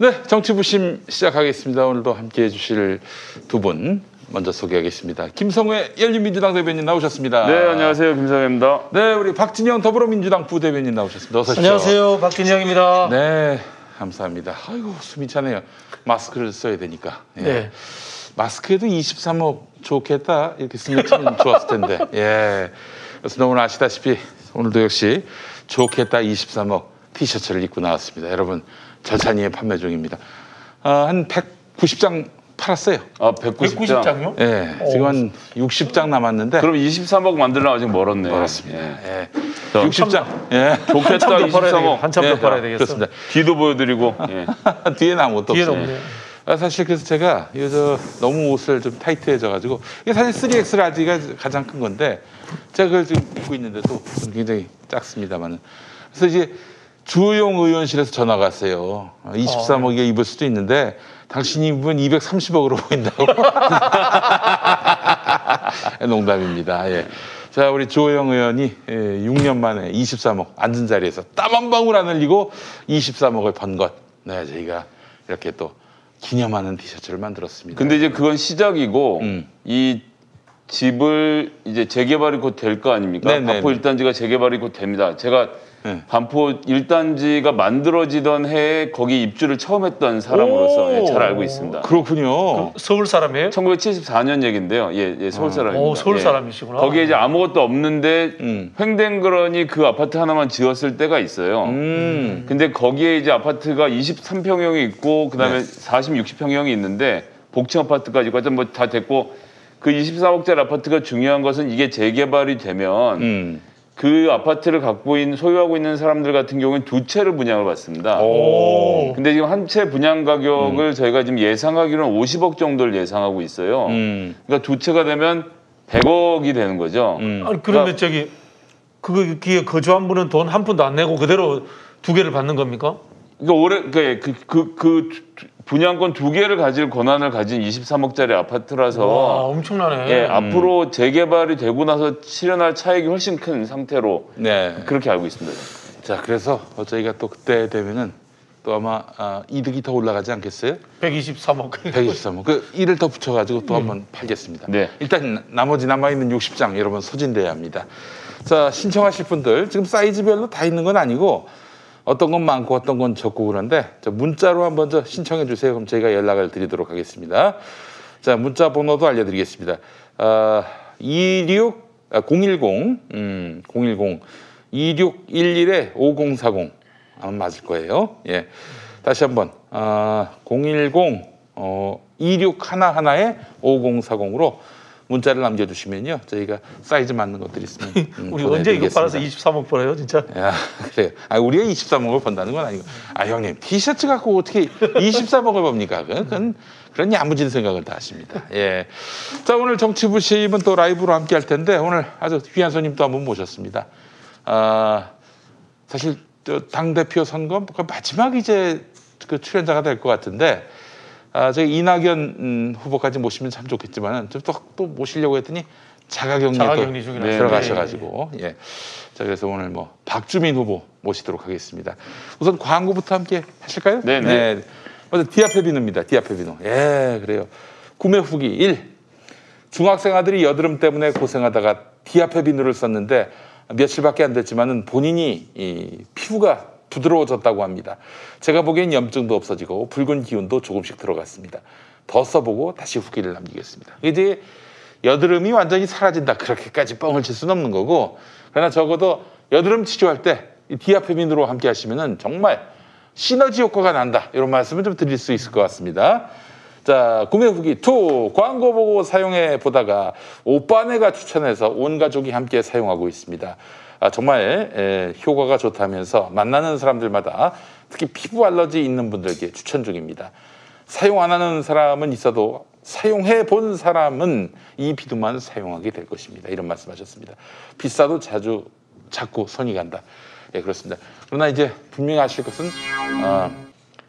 네, 정치부심 시작하겠습니다. 오늘도 함께해 주실 두 분 먼저 소개하겠습니다. 김성회 열린민주당 대변인 나오셨습니다. 네, 안녕하세요. 김성회입니다. 네, 우리 박진영 더불어민주당 부대변인 나오셨습니다. 어서 오십시오. 안녕하세요. 박진영입니다. 네, 감사합니다. 아이고, 숨이 차네요. 마스크를 써야 되니까. 예. 네. 마스크에도 23억 좋겠다 이렇게 쓰면 참 좋았을 텐데. 예. 그래서 오늘 아시다시피 오늘도 역시 좋겠다 23억 티셔츠를 입고 나왔습니다. 여러분 절찬리에 판매 중입니다. 한 190장 팔았어요. 아, 190장? 예. 네, 지금 한 60장 남았는데. 그럼 23억 만들려면 아직 멀었네요. 멀었습니다. 예. 예. 60장. 예. 좋겠다 23억. 한참 더 팔아야 되겠어. 그렇습니다. 뒤도 보여드리고. 예. 뒤에는 아무것도 뒤에는 없어요. 없네요. 사실 그래서 제가 너무 옷을 좀 타이트해져가지고 이게 사실 3X 라지가 가장 큰 건데 제가 그걸 지금 입고 있는데도 굉장히 작습니다만 그래서 이제 주호영 의원실에서 전화가 왔어요. 23억에 입을 수도 있는데 당신이 입으면 230억으로 보인다고. 농담입니다. 예. 자, 우리 주호영 의원이 6년 만에 23억 앉은 자리에서 땀 한 방울 안 흘리고 23억을 번 것. 네, 저희가 이렇게 또 기념하는 티셔츠를 만들었습니다. 근데 이제 그건 시작이고 이 집을 이제 재개발이 곧 될 거 아닙니까? 네네네. 반포 1단지가 재개발이 곧 됩니다. 제가 네. 반포 1단지가 만들어지던 해에 거기 입주를 처음 했던 사람으로서 예, 잘 알고 있습니다. 그렇군요. 서울 사람이에요? 1974년 얘긴데요. 예, 서울 사람입니다. 오, 서울 예. 사람이시구나. 거기에 이제 아무것도 없는데 횡댕그러니 그 아파트 하나만 지었을 때가 있어요. 근데 거기에 이제 아파트가 23평형이 있고 그다음에 네. 40, 60평형이 있는데 복층 아파트까지 있고 하여튼 뭐 다 됐고 그 23억짜리 아파트가 중요한 것은 이게 재개발이 되면 그 아파트를 갖고 있는 소유하고 있는 사람들 같은 경우는 두 채를 분양을 받습니다. 오. 근데 지금 한 채 분양 가격을 저희가 지금 예상하기로는 50억 정도를 예상하고 있어요. 그러니까 두 채가 되면 100억이 되는 거죠. 아니, 그러면 저기 거기에 거주한 분은 돈 한 푼도 안 내고 그대로 두 개를 받는 겁니까? 그러니까 올해 그 분양권 두 개를 가질 권한을 가진 23억짜리 아파트라서 와, 엄청나네. 예, 앞으로 재개발이 되고 나서 실현할 차익이 훨씬 큰 상태로 네. 그렇게 알고 있습니다. 자, 그래서 저희가 또 그때 되면은 또 아마 이득이 더 올라가지 않겠어요? 123억. 123억. 그 1을 더 붙여가지고 또 한번 팔겠습니다. 네. 일단 나머지 남아있는 60장 여러분 소진돼야 합니다. 자, 신청하실 분들 지금 사이즈별로 다 있는 건 아니고 어떤 건 많고 어떤 건 적고 그런데 문자로 한번 신청해 주세요. 그럼 저희가 연락을 드리도록 하겠습니다. 자, 문자 번호도 알려드리겠습니다. 010 2611-5040 아마 맞을 거예요. 예. 다시 한번 010 2611-5040으로 문자를 남겨주시면요. 저희가 사이즈 맞는 것들이 있으면 우리 언제 이거 팔아서 23억 벌어요, 진짜? 야, 그래요. 우리가 23억을 번다는 건 아니고. 형님, 티셔츠 갖고 어떻게 23억을 법니까? 그런 야무진 생각을 다 하십니다. 예. 자, 오늘 정치부심은 또 라이브로 함께 할 텐데, 오늘 아주 귀한 손님 또 한분 모셨습니다. 사실, 당대표 선거 마지막 이제 그 출연자가 될 것 같은데, 저희 이낙연 후보까지 모시면 참 좋겠지만은 또 모시려고 했더니 자가격리 중이라 들어가셔가지고 예. 자, 그래서 오늘 뭐 박주민 후보 모시도록 하겠습니다. 우선 광고부터 함께 하실까요? 네. 먼저 디아페 비누입니다. 디아페 비누. 예, 그래요. 구매 후기 1. 중학생 아들이 여드름 때문에 고생하다가 디아페 비누를 썼는데 며칠밖에 안 됐지만은 본인이 이 피부가 부드러워졌다고 합니다. 제가 보기엔 염증도 없어지고 붉은 기운도 조금씩 들어갔습니다. 더 써보고 다시 후기를 남기겠습니다. 이제 여드름이 완전히 사라진다 그렇게까지 뻥을 칠 수는 없는 거고 그러나 적어도 여드름 치료할 때 이 디아페빈으로 함께 하시면은 정말 시너지 효과가 난다 이런 말씀을 좀 드릴 수 있을 것 같습니다. 자, 구매 후기 2. 광고 보고 사용해 보다가 오빠네가 추천해서 온 가족이 함께 사용하고 있습니다. 정말 효과가 좋다면서 만나는 사람들마다 특히 피부 알러지 있는 분들께 추천 중입니다. 사용 안 하는 사람은 있어도 사용해 본 사람은 이 비누만 사용하게 될 것입니다. 이런 말씀하셨습니다. 비싸도 자꾸 손이 간다. 예, 그렇습니다. 그러나 이제 분명히 아실 것은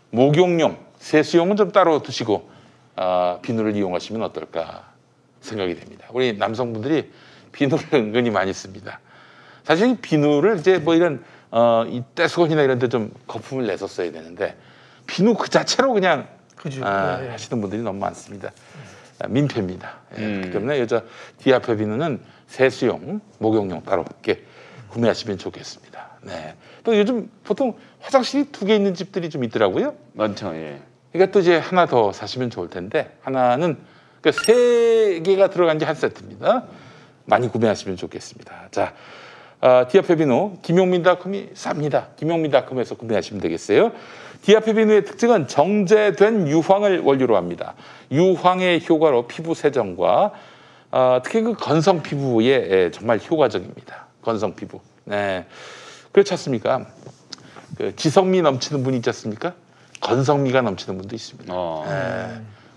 목욕용, 세수용은 좀 따로 두시고 비누를 이용하시면 어떨까 생각이 됩니다. 우리 남성분들이 비누를 은근히 많이 씁니다. 사실 비누를 이제 뭐 이런 이 떼수건이나 이런 데 좀 거품을 내서 써야 되는데 비누 그 자체로 그냥 그죠. 네. 하시는 분들이 너무 많습니다. 민폐입니다. 그렇기 때문에 여자 디아페 비누는 세수용, 목욕용 따로 이렇게 구매하시면 좋겠습니다. 네. 또 요즘 보통 화장실이 2개 있는 집들이 좀 있더라고요. 많죠. 예. 그러니까 또 이제 하나 더 사시면 좋을 텐데 하나는 그러니까 3개가 들어간 게 한 세트입니다. 많이 구매하시면 좋겠습니다. 자, 디아페 비누 김용민닷컴이 쌉니다. 김용민닷컴에서 구매하시면 되겠어요. 디아페 비누의 특징은 정제된 유황을 원료로 합니다. 유황의 효과로 피부 세정과 특히 그 건성 피부에 정말 효과적입니다. 건성 피부. 네, 그렇지 않습니까? 그 지성미 넘치는 분이 있지 않습니까? 건성미가 넘치는 분도 있습니다.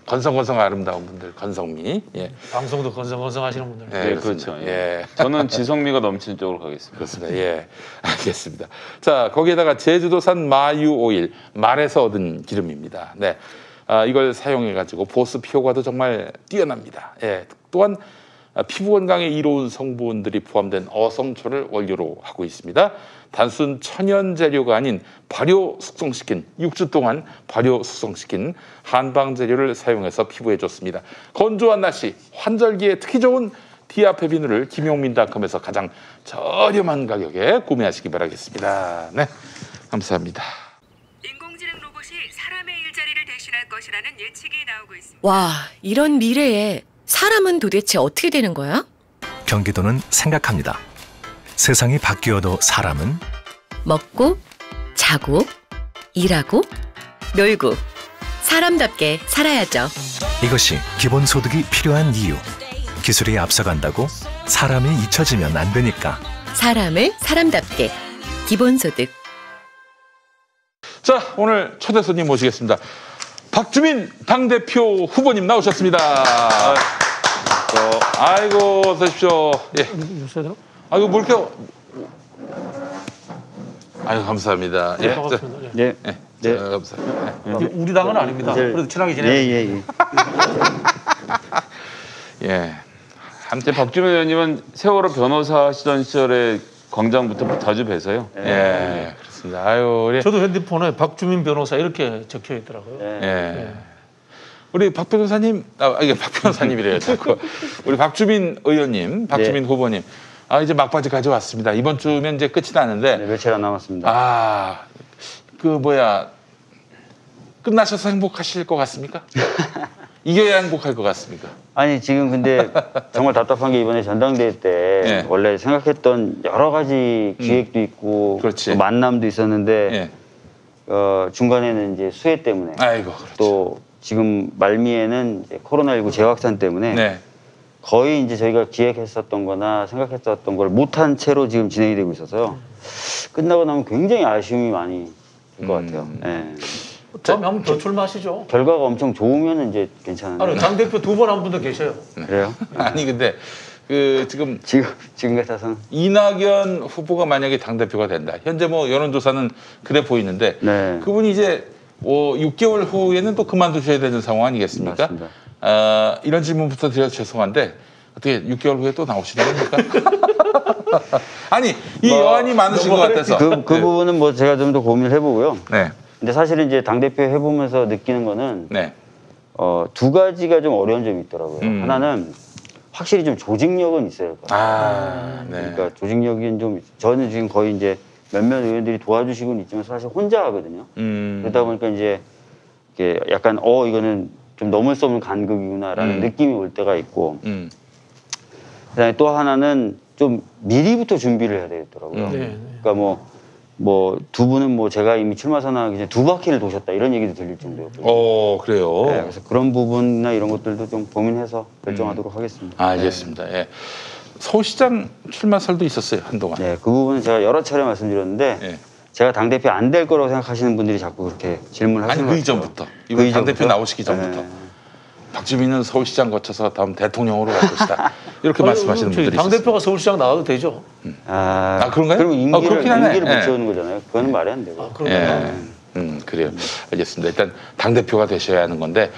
건성건성 아름다운 분들, 건성미. 예. 방송도 건성건성 하시는 분들. 네, 그렇죠. 예. 예. 저는 지성미가 넘치는 쪽으로 가겠습니다. 그렇습니다. 예. 알겠습니다. 자, 거기에다가 제주도산 마유 오일, 말에서 얻은 기름입니다. 네. 이걸 사용해가지고 보습 효과도 정말 뛰어납니다. 예. 또한 피부 건강에 이로운 성분들이 포함된 어성초를 원료로 하고 있습니다. 단순 천연 재료가 아닌 발효 숙성시킨 6주 동안 발효 숙성시킨 한방 재료를 사용해서 피부에 좋습니다. 건조한 날씨 환절기에 특히 좋은 디아페 비누를 김용민닷컴에서 가장 저렴한 가격에 구매하시기 바라겠습니다. 네, 감사합니다. 인공지능 로봇이 사람의 일자리를 대신할 것이라는 예측이 나오고 있습니다. 와, 이런 미래에 사람은 도대체 어떻게 되는 거야? 경기도는 생각합니다. 세상이 바뀌어도 사람은 먹고, 자고, 일하고, 놀고, 사람답게 살아야죠. 이것이 기본소득이 필요한 이유. 기술이 앞서간다고 사람이 잊혀지면 안 되니까. 사람을 사람답게 기본소득. 자, 오늘 초대 손님 모시겠습니다. 박주민 당대표 후보님 나오셨습니다. 아이고, 어서 오십시오. 예. 아이고, 뭘 이렇게. 아이고, 감사합니다. 예. 반갑습니다. 네. 예. 네. 자, 감사합니다. 우리 당은 아닙니다. 그래도 친하게 지내요. 예. 예. 한때 박주민 의원님은 세월호 변호사 하시던 시절에 광장부터 자주 뵈서요. 예. 그렇습니다. 아유, 우리. 저도 핸드폰에 박주민 변호사 이렇게 적혀 있더라고요. 예. 우리 박 변호사님, 이게 박 변호사님이래요, 자꾸. 우리 박주민 의원님, 박주민 후보님. 이제 막바지까지 왔습니다. 이번 주면 이제 끝이 나는데. 네, 며칠 안 남았습니다. 끝나셔서 행복하실 것 같습니까? 이겨야 행복할 것 같습니까? 아니 지금 근데 정말 답답한 게 이번에 전당대회 때 예. 원래 생각했던 여러 가지 기획도 있고 그렇지. 또 만남도 있었는데 예. 중간에는 이제 수해 때문에 아이고, 그렇죠. 또 지금 말미에는 이제 코로나19 재확산 때문에 네. 거의 이제 저희가 기획했었던 거나 생각했었던 걸 못한 채로 지금 진행이 되고 있어서요. 끝나고 나면 굉장히 아쉬움이 많이 들 것 같아요. 예. 다음에 한번 더 출마하시죠. 결과가 엄청 좋으면 이제 괜찮은데. 아니, 당대표 2번 한 분도 계셔요. 그래요? 아니, 근데, 지금 지금 같아서는. 이낙연 후보가 만약에 당대표가 된다. 현재 뭐 여론조사는 그래 보이는데. 네. 그분이 이제 6개월 후에는 또 그만두셔야 되는 상황 아니겠습니까? 맞습니다. 이런 질문부터 드려서 죄송한데 어떻게 6개월 후에 또 나오시는 겁니까? 아니, 이 여한이 많으신 것 같아서. 그 부분은 뭐 제가 좀 더 고민을 해보고요. 네. 근데 사실은 이제 당대표 해보면서 느끼는 거는 네. 두 가지가 좀 어려운 점이 있더라고요. 하나는 확실히 좀 조직력은 있어야 할 것 같아요. 네. 그러니까 조직력이 좀 저는 지금 거의 이제 몇몇 의원들이 도와주시고는 있지만 사실 혼자 하거든요. 그러다 보니까 이제 이게 약간 이거는 좀 넘을 수 없는 간극이구나라는 느낌이 올 때가 있고 그다음에 또 하나는 좀 미리부터 준비를 해야 되겠더라고요. 그러니까 뭐 두 분은 뭐 제가 이미 출마 선언하기 전에 2바퀴를 도셨다 이런 얘기도 들릴 정도였거든요. 그래요. 네, 그래서 그런 부분이나 이런 것들도 좀 고민해서 결정하도록 하겠습니다. 알겠습니다. 예. 서울시장 출마설도 있었어요, 한동안. 네, 그 부분은 제가 여러 차례 말씀드렸는데 예. 제가 당대표 안 될 거라고 생각하시는 분들이 자꾸 그렇게 질문을 하시는 아니, 것 그 같아요. 이전부터. 이번 당대표 이전부터? 나오시기 전부터. 네. 박주민은 서울시장 거쳐서 다음 대통령으로 갈 것이다. 이렇게 말씀하시는 분들이 있었어요. 당대표가 서울시장 나와도 되죠. 그런가요? 그러면 임기를 그렇긴 하네. 못 채우는 거잖아요. 그거는 말이 안 되고. 그래요. 알겠습니다. 일단 당대표가 되셔야 하는 건데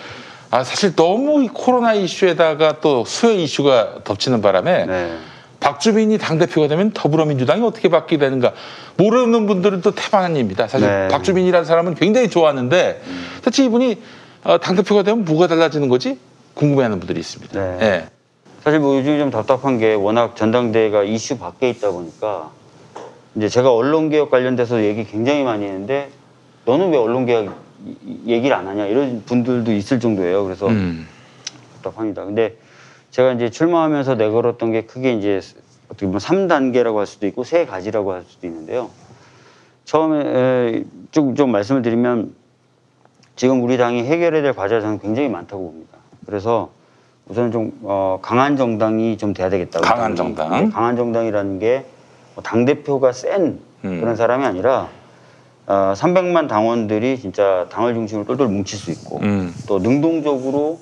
사실 너무 이 코로나 이슈에다가 또 수해 이슈가 덮치는 바람에 박주민이 당대표가 되면 더불어민주당이 어떻게 바뀌게 되는가 모르는 분들은 또 태반입니다. 사실 네. 박주민이라는 사람은 굉장히 좋아하는데 대체 이분이 당대표가 되면 뭐가 달라지는 거지? 궁금해하는 분들이 있습니다. 네. 예. 사실 뭐 요즘 좀 답답한 게 워낙 전당대회가 이슈 밖에 있다 보니까 이제 제가 언론개혁 관련돼서 얘기 굉장히 많이 했는데 너는 왜 언론개혁 얘기를 안 하냐 이런 분들도 있을 정도예요. 그래서 답답합니다. 근데 제가 이제 출마하면서 내걸었던 게 크게 이제 어떻게 보면 3단계라고 할 수도 있고 3가지라고 할 수도 있는데요. 처음에 좀 말씀을 드리면 지금 우리 당이 해결해야 될 과제가 저는 굉장히 많다고 봅니다. 그래서 우선 좀 강한 정당이 좀 돼야 되겠다. 강한 정당. 강한 정당이라는 게 당대표가 센 그런 사람이 아니라 300만 당원들이 진짜 당을 중심으로 똘똘 뭉칠 수 있고 또 능동적으로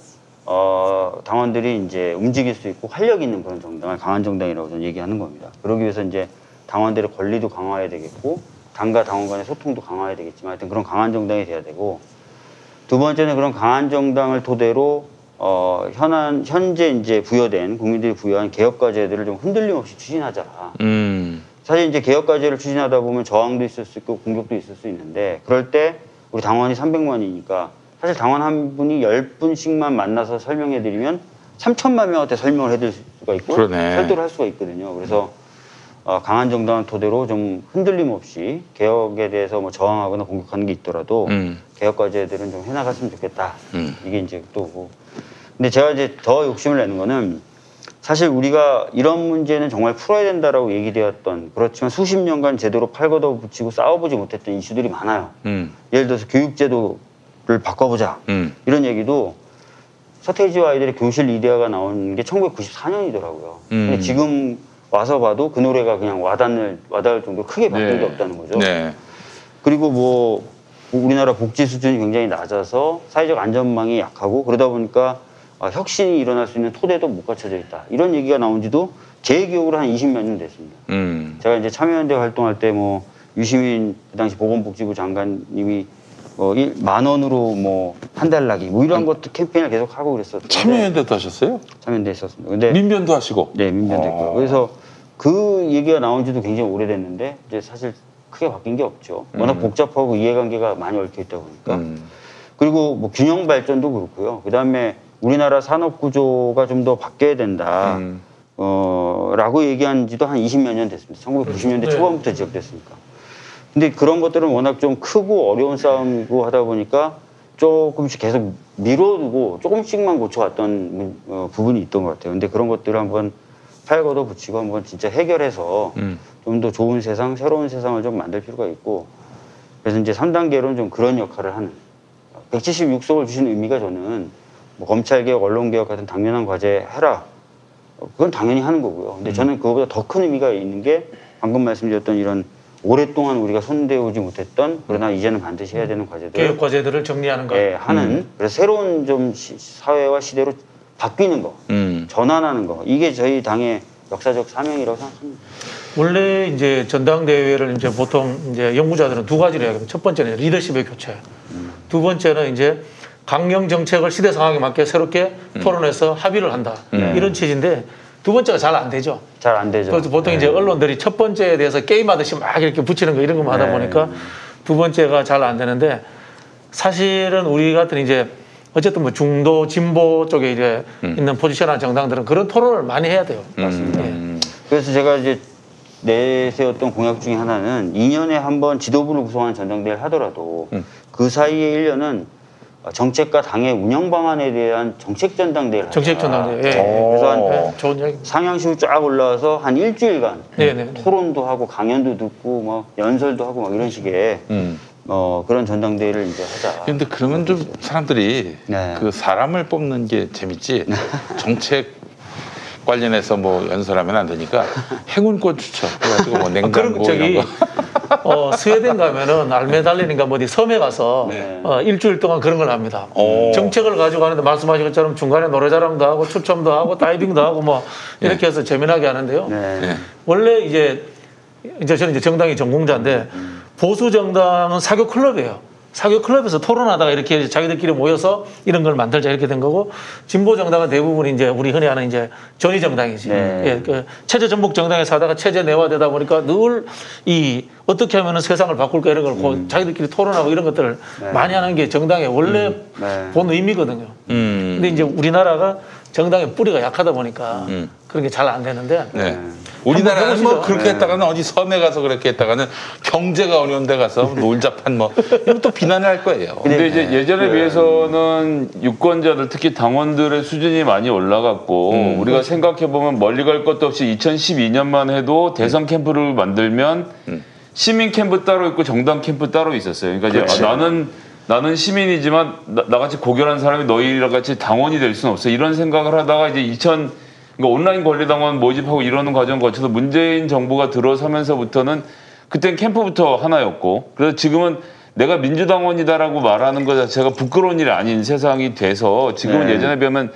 당원들이 이제 움직일 수 있고 활력 있는 그런 정당을 강한 정당이라고 저는 얘기하는 겁니다. 그러기 위해서 이제 당원들의 권리도 강화해야 되겠고 당과 당원 간의 소통도 강화해야 되겠지만 하여튼 그런 강한 정당이 돼야 되고 두 번째는 그런 강한 정당을 토대로 현재 이제 부여된 국민들이 부여한 개혁 과제들을 좀 흔들림 없이 추진하자. 사실 이제 개혁 과제를 추진하다 보면 저항도 있을 수 있고 공격도 있을 수 있는데 그럴 때 우리 당원이 300만이니까 사실 당원 한 분이 10분씩만 만나서 설명해 드리면 3천만 명한테 설명을 해드릴 수가 있고 그러네. 설득을 할 수가 있거든요. 그래서 강한 정당을 토대로 좀 흔들림 없이 개혁에 대해서 뭐 저항하거나 공격하는 게 있더라도 개혁 과제들은 좀 해나갔으면 좋겠다. 이게 이제 또 근데 제가 이제 더 욕심을 내는 거는 사실 우리가 이런 문제는 정말 풀어야 된다라고 얘기되었던 그렇지만 수십 년간 제대로 팔걷어 붙이고 싸워보지 못했던 이슈들이 많아요. 예를 들어서 교육제도를 바꿔보자. 이런 얘기도 서태지와 아이들의 교실 이데아가 나온 게 1994년이더라고요. 근데 지금 와서 봐도 그 노래가 그냥 와닿을 정도로 크게 바뀐 게 없다는 거죠. 네. 그리고 뭐 우리나라 복지 수준이 굉장히 낮아서 사회적 안전망이 약하고 그러다 보니까 혁신이 일어날 수 있는 토대도 못 갖춰져 있다. 이런 얘기가 나온 지도 제 기억으로 한 20몇 년 됐습니다. 제가 이제 참여연대 활동할 때 뭐 유시민 그 당시 보건복지부 장관님이 10,000원으로 뭐 한 달 나기 뭐 이런 것도 캠페인을 계속 하고 그랬었어요. 참여연대도 하셨어요? 참여연대 있었습니다. 근데 민변도 하시고? 네, 민변도 있고요. 그래서 그 얘기가 나온 지도 굉장히 오래됐는데 이제 사실 크게 바뀐 게 없죠. 워낙 복잡하고 이해관계가 많이 얽혀 있다 보니까. 그리고 뭐 균형 발전도 그렇고요. 그다음에 우리나라 산업 구조가 좀 더 바뀌어야 된다. 라고 얘기한 지도 한 20몇 년 됐습니다. 1990년대 초반부터 지적됐으니까. 근데 그런 것들은 워낙 좀 크고 어려운 싸움이고 하다 보니까 조금씩 계속 미뤄두고 조금씩만 고쳐왔던 부분이 있던 것 같아요. 근데 그런 것들을 한번 팔걷어 붙이고 한번 진짜 해결해서 좀 더 좋은 세상, 새로운 세상을 좀 만들 필요가 있고 그래서 이제 3단계로는 좀 그런 역할을 하는 176석을 주신 의미가 저는 뭐 검찰개혁, 언론개혁 같은 당연한 과제 해라. 그건 당연히 하는 거고요. 근데 저는 그거보다 더 큰 의미가 있는 게 방금 말씀드렸던 이런 오랫동안 우리가 손대오지 못했던 그러나 이제는 반드시 해야 되는 과제들 개혁 과제들을 정리하는 거. 예, 하는 그래서 새로운 좀 사회와 시대로 바뀌는 거, 전환하는 거 이게 저희 당의 역사적 사명이라고 생각합니다. 원래 이제 전당대회를 이제 보통 이제 연구자들은 두 가지로 이야기합니다. 첫 번째는 리더십의 교체, 두 번째는 이제 강령 정책을 시대 상황에 맞게 새롭게 토론해서 합의를 한다. 이런 취지인데 두 번째가 잘 안 되죠. 잘 안 되죠. 그래서 보통 이제 언론들이 첫 번째에 대해서 게임하듯이 막 이렇게 붙이는 거 이런 것만 하다 보니까 두 번째가 잘 안 되는데 사실은 우리 같은 이제 어쨌든 뭐 중도 진보 쪽에 이제 있는 포지션한 정당들은 그런 토론을 많이 해야 돼요. 맞습니다. 그래서 제가 이제 내세웠던 공약 중에 하나는 2년에 한 번 지도부를 구성하는 전당대회를 하더라도 그 사이에 1년은 정책과 당의 운영 방안에 대한 정책 전당대회를 정책 전당대회. 예. 그래서 한 좋은 이야기. 상향식으로 쫙 올라와서 한 일주일간 네네. 토론도 하고 강연도 듣고 뭐 연설도 하고 막 이런 식의 그런 전당대회를 이제 하자. 근데 그러면 좀 사람들이 네. 그 사람을 뽑는 게 재밌지 정책 관련해서 뭐 연설하면 안 되니까 행운꽃 추천 그래가지고 뭐 냉장고 저기 이런 거. 스웨덴 가면은 알메달린인가 뭐 어디 섬에 가서 네. 일주일 동안 그런 걸 합니다. 오. 정책을 가지고 하는데 말씀하신 것처럼 중간에 노래자랑도 하고 추첨도 하고 다이빙도 하고 뭐 이렇게 해서 재미나게 하는데요. 네. 원래 이제 저는 이제 정당이 전공자인데 보수 정당은 사교 클럽이에요. 사교 클럽에서 토론하다가 이렇게 자기들끼리 모여서 이런 걸 만들자 이렇게 된 거고 진보 정당은 대부분 이제 우리 흔히 아는 이제 전위 정당이지. 네. 예, 그 체제 전복 정당에서 하다가 체제 내화되다 보니까 늘 이 어떻게 하면은 세상을 바꿀까 이런 걸 자기들끼리 토론하고 이런 것들을 많이 하는 게 정당의 원래 본 의미거든요. 근데 이제 우리나라가 정당의 뿌리가 약하다 보니까 그런 게 잘 안 되는데. 네. 우리나라는 뭐 그렇게 했다가는 어디 섬에 가서 그렇게 했다가는 경제가 어려운 데 가서 놀자판 뭐 이런 또 비난을 할 거예요. 근데 이제 예전에 비해서는 유권자들 특히 당원들의 수준이 많이 올라갔고 우리가 생각해보면 멀리 갈 것도 없이 2012년만 해도 대선 캠프를 만들면 시민 캠프 따로 있고 정당 캠프 따로 있었어요. 그러니까 이제 나는 시민이지만 나같이 고결한 사람이 너희랑 같이 당원이 될 수는 없어. 이런 생각을 하다가 이제 그러니까 온라인 권리당원 모집하고 이러는 과정 거쳐서 문재인 정부가 들어서면서부터는 그땐 캠프부터 하나였고 그래서 지금은 내가 민주당원이다라고 말하는 것 자체가 부끄러운 일이 아닌 세상이 돼서 지금은 예전에 비하면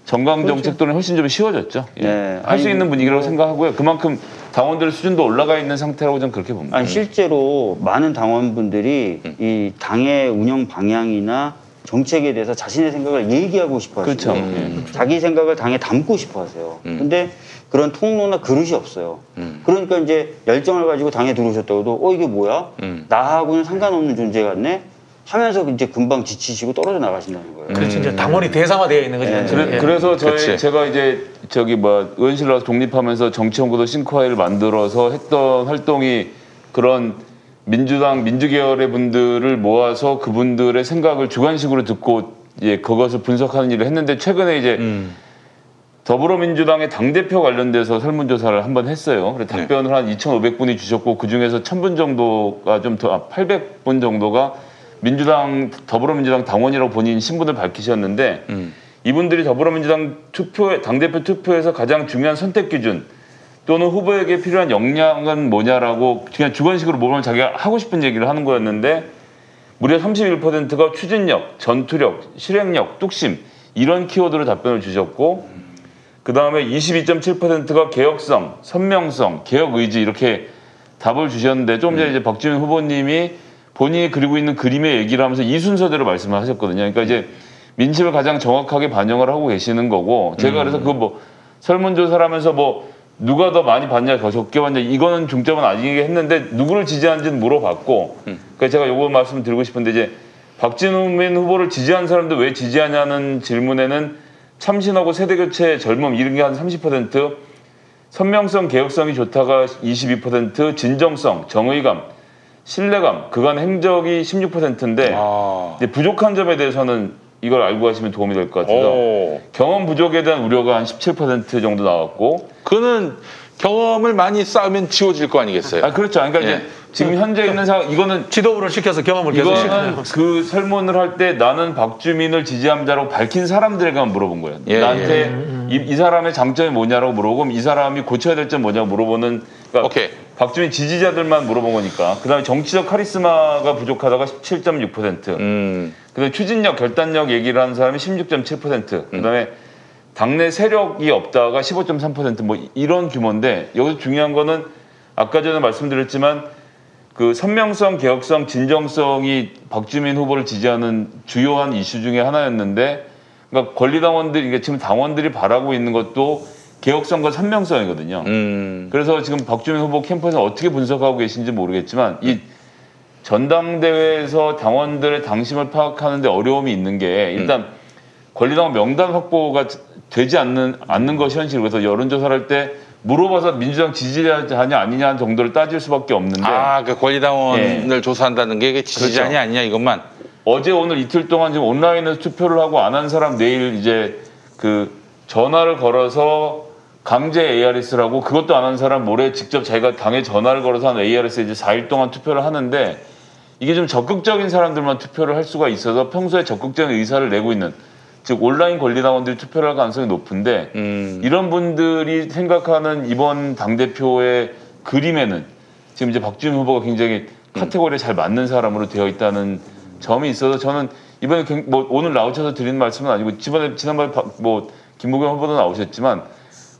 정강 정책도는 훨씬 좀 쉬워졌죠. 예. 할 수 있는 분위기라고 생각하고요. 그만큼 당원들의 수준도 올라가 있는 상태라고 저는 그렇게 봅니다. 아니 실제로 많은 당원분들이 이 당의 운영 방향이나 정책에 대해서 자신의 생각을 얘기하고 싶어 하시고 그렇죠. 자기 생각을 당에 담고 싶어 하세요. 근데 그런 통로나 그릇이 없어요. 그러니까 이제 열정을 가지고 당에 들어오셨다고 해도 이게 뭐야? 나하고는 상관없는 존재 같네? 하면서 이제 금방 지치시고 떨어져 나가신다는 거예요. 그렇죠. 이제 당원이 대상화되어 있는 거죠. 그래서 제가 이제 의원실 나와서 독립하면서 정치연구소 싱크와이를 만들어서 했던 활동이 그런 민주당 민주계열의 분들을 모아서 그분들의 생각을 주관식으로 듣고 그것을 분석하는 일을 했는데 최근에 이제 더불어민주당의 당대표 관련돼서 설문조사를 한번 했어요. 그래서 답변을 한 2,500분이 주셨고 그중에서 1,000분 정도가 800분 정도가 더불어민주당 당원이라고 본인 신분을 밝히셨는데 이분들이 더불어민주당 당대표 투표에서 가장 중요한 선택 기준 또는 후보에게 필요한 역량은 뭐냐라고 그냥 주관식으로 물어보면 자기가 하고 싶은 얘기를 하는 거였는데 무려 31%가 추진력, 전투력, 실행력, 뚝심 이런 키워드로 답변을 주셨고 그 다음에 22.7%가 개혁성, 선명성, 개혁 의지 이렇게 답을 주셨는데 좀 전에 이제 박주민 후보님이 본인이 그리고 있는 그림의 얘기를 하면서 이 순서대로 말씀을 하셨거든요. 그러니까 이제 민심을 가장 정확하게 반영을 하고 계시는 거고 제가 그래서 설문조사를 하면서 누가 더 많이 받냐, 더 적게 받냐 이거는 중점은 아니게 했는데 누구를 지지하는지는 물어봤고 그러니까 제가 요거 말씀 드리고 싶은데 이제 박진민 후보를 지지한 사람들 왜 지지하냐는 질문에는 참신하고 세대교체, 젊음 이런 게 한 30%, 선명성, 개혁성이 좋다가 22%, 진정성, 정의감, 신뢰감, 그간 행적이 16%인데 부족한 점에 대해서는 이걸 알고 가시면 도움이 될 것 같아서 경험 부족에 대한 우려가 한 17% 정도 나왔고 그거는 경험을 많이 쌓으면 지워질 거 아니겠어요? 그렇죠. 그러니까 이제 지금 현재 있는 상황 이거는 지도부를 시켜서 경험을 계속 이거는 그 설문을 할 때 나는 박주민을 지지함자라고 밝힌 사람들에게만 물어본 거예요. 나한테 이 사람의 장점이 뭐냐라고 물어보고 이 사람이 고쳐야 될 점 뭐냐고 물어보는 그러니까 박주민 지지자들만 물어본 거니까 그다음에 정치적 카리스마가 부족하다가 17.6%, 그다음에 추진력, 결단력 얘기를 하는 사람이 16.7%, 그다음에 당내 세력이 없다가 15.3% 이런 규모인데 여기서 중요한 거는 아까 전에 말씀드렸지만 그 선명성, 개혁성, 진정성이 박주민 후보를 지지하는 주요한 이슈 중에 하나였는데 그러니까 권리당원들이 그러니까 지금 당원들이 바라고 있는 것도 개혁성과 선명성이거든요. 그래서 지금 박주민 후보 캠프에서 어떻게 분석하고 계신지 모르겠지만 이 전당대회에서 당원들의 당심을 파악하는 데 어려움이 있는 게 일단 권리당원 명단 확보가 되지 않는 것이 현실. 그래서 여론조사를 할 때 물어봐서 민주당 지지자냐 아니냐 정도를 따질 수밖에 없는데 그 권리당원을 조사한다는 게 지지자냐 아니냐 이것만 어제 오늘 이틀 동안 지금 온라인에서 투표를 하고 안 한 사람 내일 이제 그 전화를 걸어서 강제 ARS라고 그것도 안 한 사람 모레 직접 자기가 당에 전화를 걸어서 한 ARS에 이제 4일 동안 투표를 하는데 이게 좀 적극적인 사람들만 투표를 할 수가 있어서 평소에 적극적인 의사를 내고 있는 즉 온라인 권리당원들이 투표를 할 가능성이 높은데 이런 분들이 생각하는 이번 당대표의 그림에는 지금 이제 박주민 후보가 굉장히 카테고리에 잘 맞는 사람으로 되어 있다는 점이 있어서 저는 이번에 오늘 나오셔서 드리는 말씀은 아니고 지난번에 김무겸 후보도 나오셨지만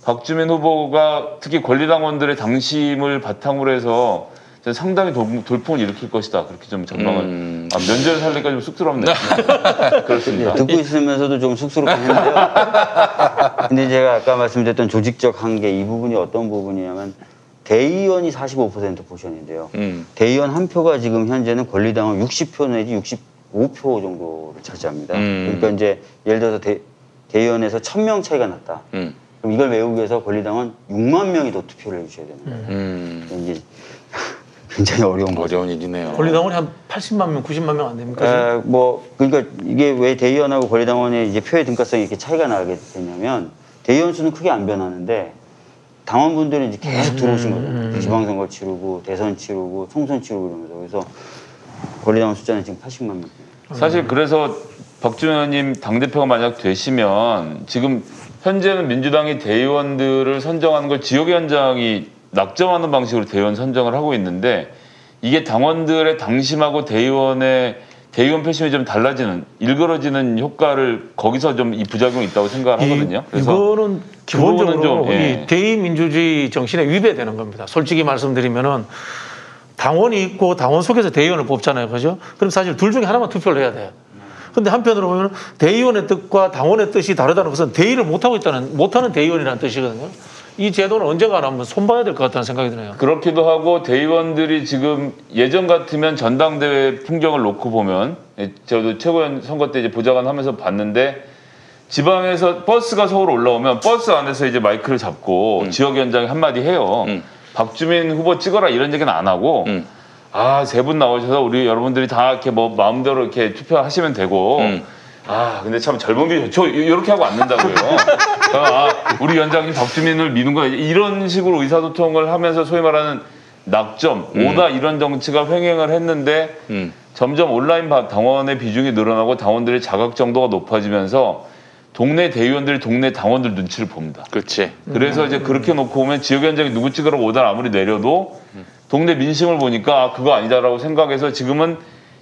박주민 후보가 특히 권리당원들의 당심을 바탕으로 해서 저는 상당히 돌풍을 일으킬 것이다. 그렇게 좀 전망을. 면접 살리니까 좀 쑥스럽네요. 그렇습니다. 듣고 있으면서도 좀 쑥스럽긴 한데요. 근데 제가 아까 말씀드렸던 조직적 한계 이 부분이 어떤 부분이냐면 대의원이 45% 포션인데요. 대의원 한 표가 지금 현재는 권리당원 60표 내지 65표 정도를 차지합니다. 그러니까 이제 예를 들어서 대의원에서 1000명 차이가 났다. 그럼 이걸 메우기 위해서 권리당원 6만 명이 더 투표를 해주셔야 됩니다. 이게 굉장히 어려운 거죠. 어려운 일이네요. 권리당원이 한 80만 명, 90만 명 안 됩니까? 그러니까 이게 왜 대의원하고 권리당원의 이제 표의 등가성이 이렇게 차이가 나게 되냐면 대의원 수는 크게 안 변하는데 당원분들은 이제 계속 들어오신 거죠. 지방선거 치르고 대선 치르고 총선 치르고 이러면서 그래서 권리당원 숫자는 지금 80만 명. 사실 그래서 박주민 의원님 당대표가 만약 되시면 지금 현재는 민주당이 대의원들을 선정하는 걸 지역위원장이 낙점하는 방식으로 대의원 선정을 하고 있는데 이게 당원들의 당심하고 대의원 표심이 좀 달라지는 일그러지는 효과를 거기서 좀 이 부작용이 있다고 생각을 하거든요. 그래서 이거는 기본적으로 좀, 이 대의민주주의 정신에 위배되는 겁니다. 솔직히 말씀드리면은 당원이 있고 당원 속에서 대의원을 뽑잖아요, 그죠? 그럼 사실 둘 중에 하나만 투표를 해야 돼요. 근데 한편으로 보면 대의원의 뜻과 당원의 뜻이 다르다는 것은 대의를 못하는 대의원이라는 뜻이거든요. 이 제도는 언젠가 한번 손봐야 될 것 같다는 생각이 드네요. 그렇기도 하고 대의원들이 지금 예전 같으면 전당대회 풍경을 놓고 보면 저도 최고위원 선거 때 이제 보좌관 하면서 봤는데 지방에서 버스가 서울 올라오면 버스 안에서 이제 마이크를 잡고 지역위원장이 한마디 해요. 박주민 후보 찍어라 이런 얘기는 안 하고 세 분 나오셔서 우리 여러분들이 다 이렇게 뭐 마음대로 이렇게 투표하시면 되고 근데 참 젊은 게 좋죠. 이렇게 하고 앉는다고요. 우리 위원장님 박주민을 미는 거야. 이런 식으로 의사소통을 하면서 소위 말하는 낙점, 오다 이런 정치가 횡행을 했는데 점점 온라인 당원의 비중이 늘어나고 당원들의 자각 정도가 높아지면서 동네 대의원들이 동네 당원들 눈치를 봅니다. 그렇지. 그래서 이제 그렇게 놓고 보면 지역위원장이 누구 찍으라고 오다를 아무리 내려도 동네 민심을 보니까 그거 아니다라고 생각해서 지금은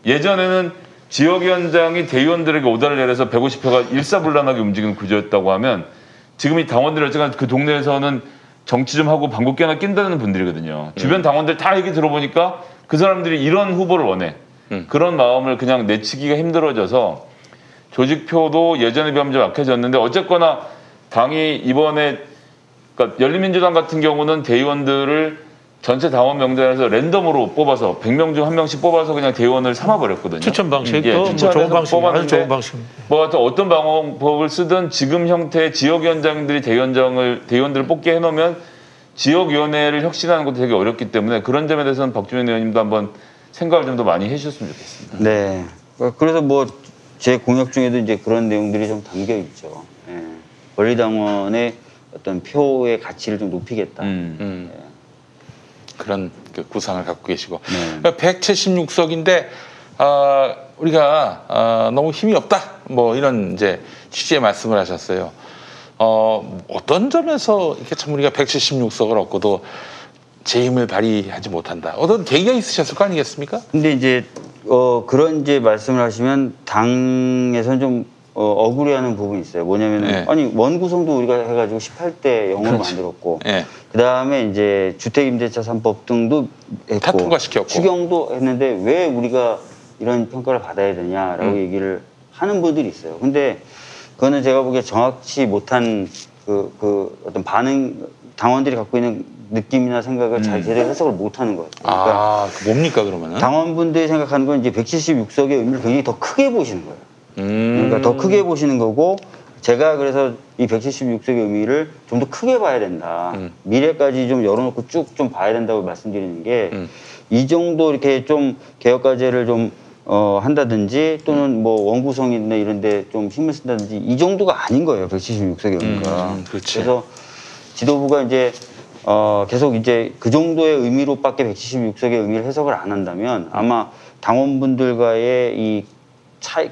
예전에는 지역위원장이 대의원들에게 오다를 내려서 150표가 일사불란하게 움직이는 구조였다고 하면 지금 이 당원들이 어쨌든 그 동네에서는 정치 좀 하고 방귀 껴나 낀다는 분들이거든요. 주변 당원들 다 얘기 들어보니까 그 사람들이 이런 후보를 원해. 그런 마음을 그냥 내치기가 힘들어져서 조직표도 예전에 비하면 좀 약해졌는데 어쨌거나 당이 이번에 그러니까 열린민주당 같은 경우는 대의원들을 전체 당원 명단에서 랜덤으로 뽑아서 100명 중 1명씩 뽑아서 그냥 대의원을 삼아버렸거든요. 추천 방식도 추천해서 좋은 방식, 아주 좋은 방식. 어떤 방법을 쓰든 지금 형태의 지역위원장들이 대의원들을 뽑게 해놓으면 지역위원회를 혁신하는 것도 되게 어렵기 때문에 그런 점에 대해서는 박주민 의원님도 한번 생각을 좀 더 많이 해주셨으면 좋겠습니다. 네. 그래서 뭐 제 공약 중에도 이제 그런 내용들이 좀 담겨 있죠. 권리당원의 어떤 표의 가치를 좀 높이겠다. 그런 그 구상을 갖고 계시고 176석인데 우리가 너무 힘이 없다 뭐 이런 이제 취지의 말씀을 하셨어요. 어떤 점에서 이렇게 참 우리가 176석을 얻고도 제 힘을 발휘하지 못한다. 어떤 계기가 있으셨을 거 아니겠습니까? 근데 이제 그런 이제 말씀을 하시면 당에서는 좀 억울해하는 부분이 있어요. 뭐냐면은 아니 원구성도 우리가 해가지고 18대 0으로 만들었고 그 다음에 이제 주택임대차 3법 등도 했고 다 통과시켰고 추경도 했는데 왜 우리가 이런 평가를 받아야 되냐라고 얘기를 하는 분들이 있어요. 근데 그거는 제가 보기에 정확치 못한 그 어떤 반응 당원들이 갖고 있는 느낌이나 생각을 잘 제대로 해석을 못하는 것 같아요. 그러니까 뭡니까 그러면은? 당원분들이 생각하는 건 이제 176석의 의미를 굉장히 더 크게 보시는 거예요. 그러니까 더 크게 보시는 거고 제가 그래서 이 176석의 의미를 좀 더 크게 봐야 된다. 미래까지 좀 열어놓고 쭉 좀 봐야 된다고 말씀드리는 게 이 정도 이렇게 좀 개혁과제를 좀 한다든지 또는 뭐 원구성이나 이런 데 좀 힘을 쓴다든지 이 정도가 아닌 거예요. 176석의 의미가. 그래서 지도부가 이제 계속 이제 그 정도의 의미로밖에 176석의 의미를 해석을 안 한다면 아마 당원분들과의 이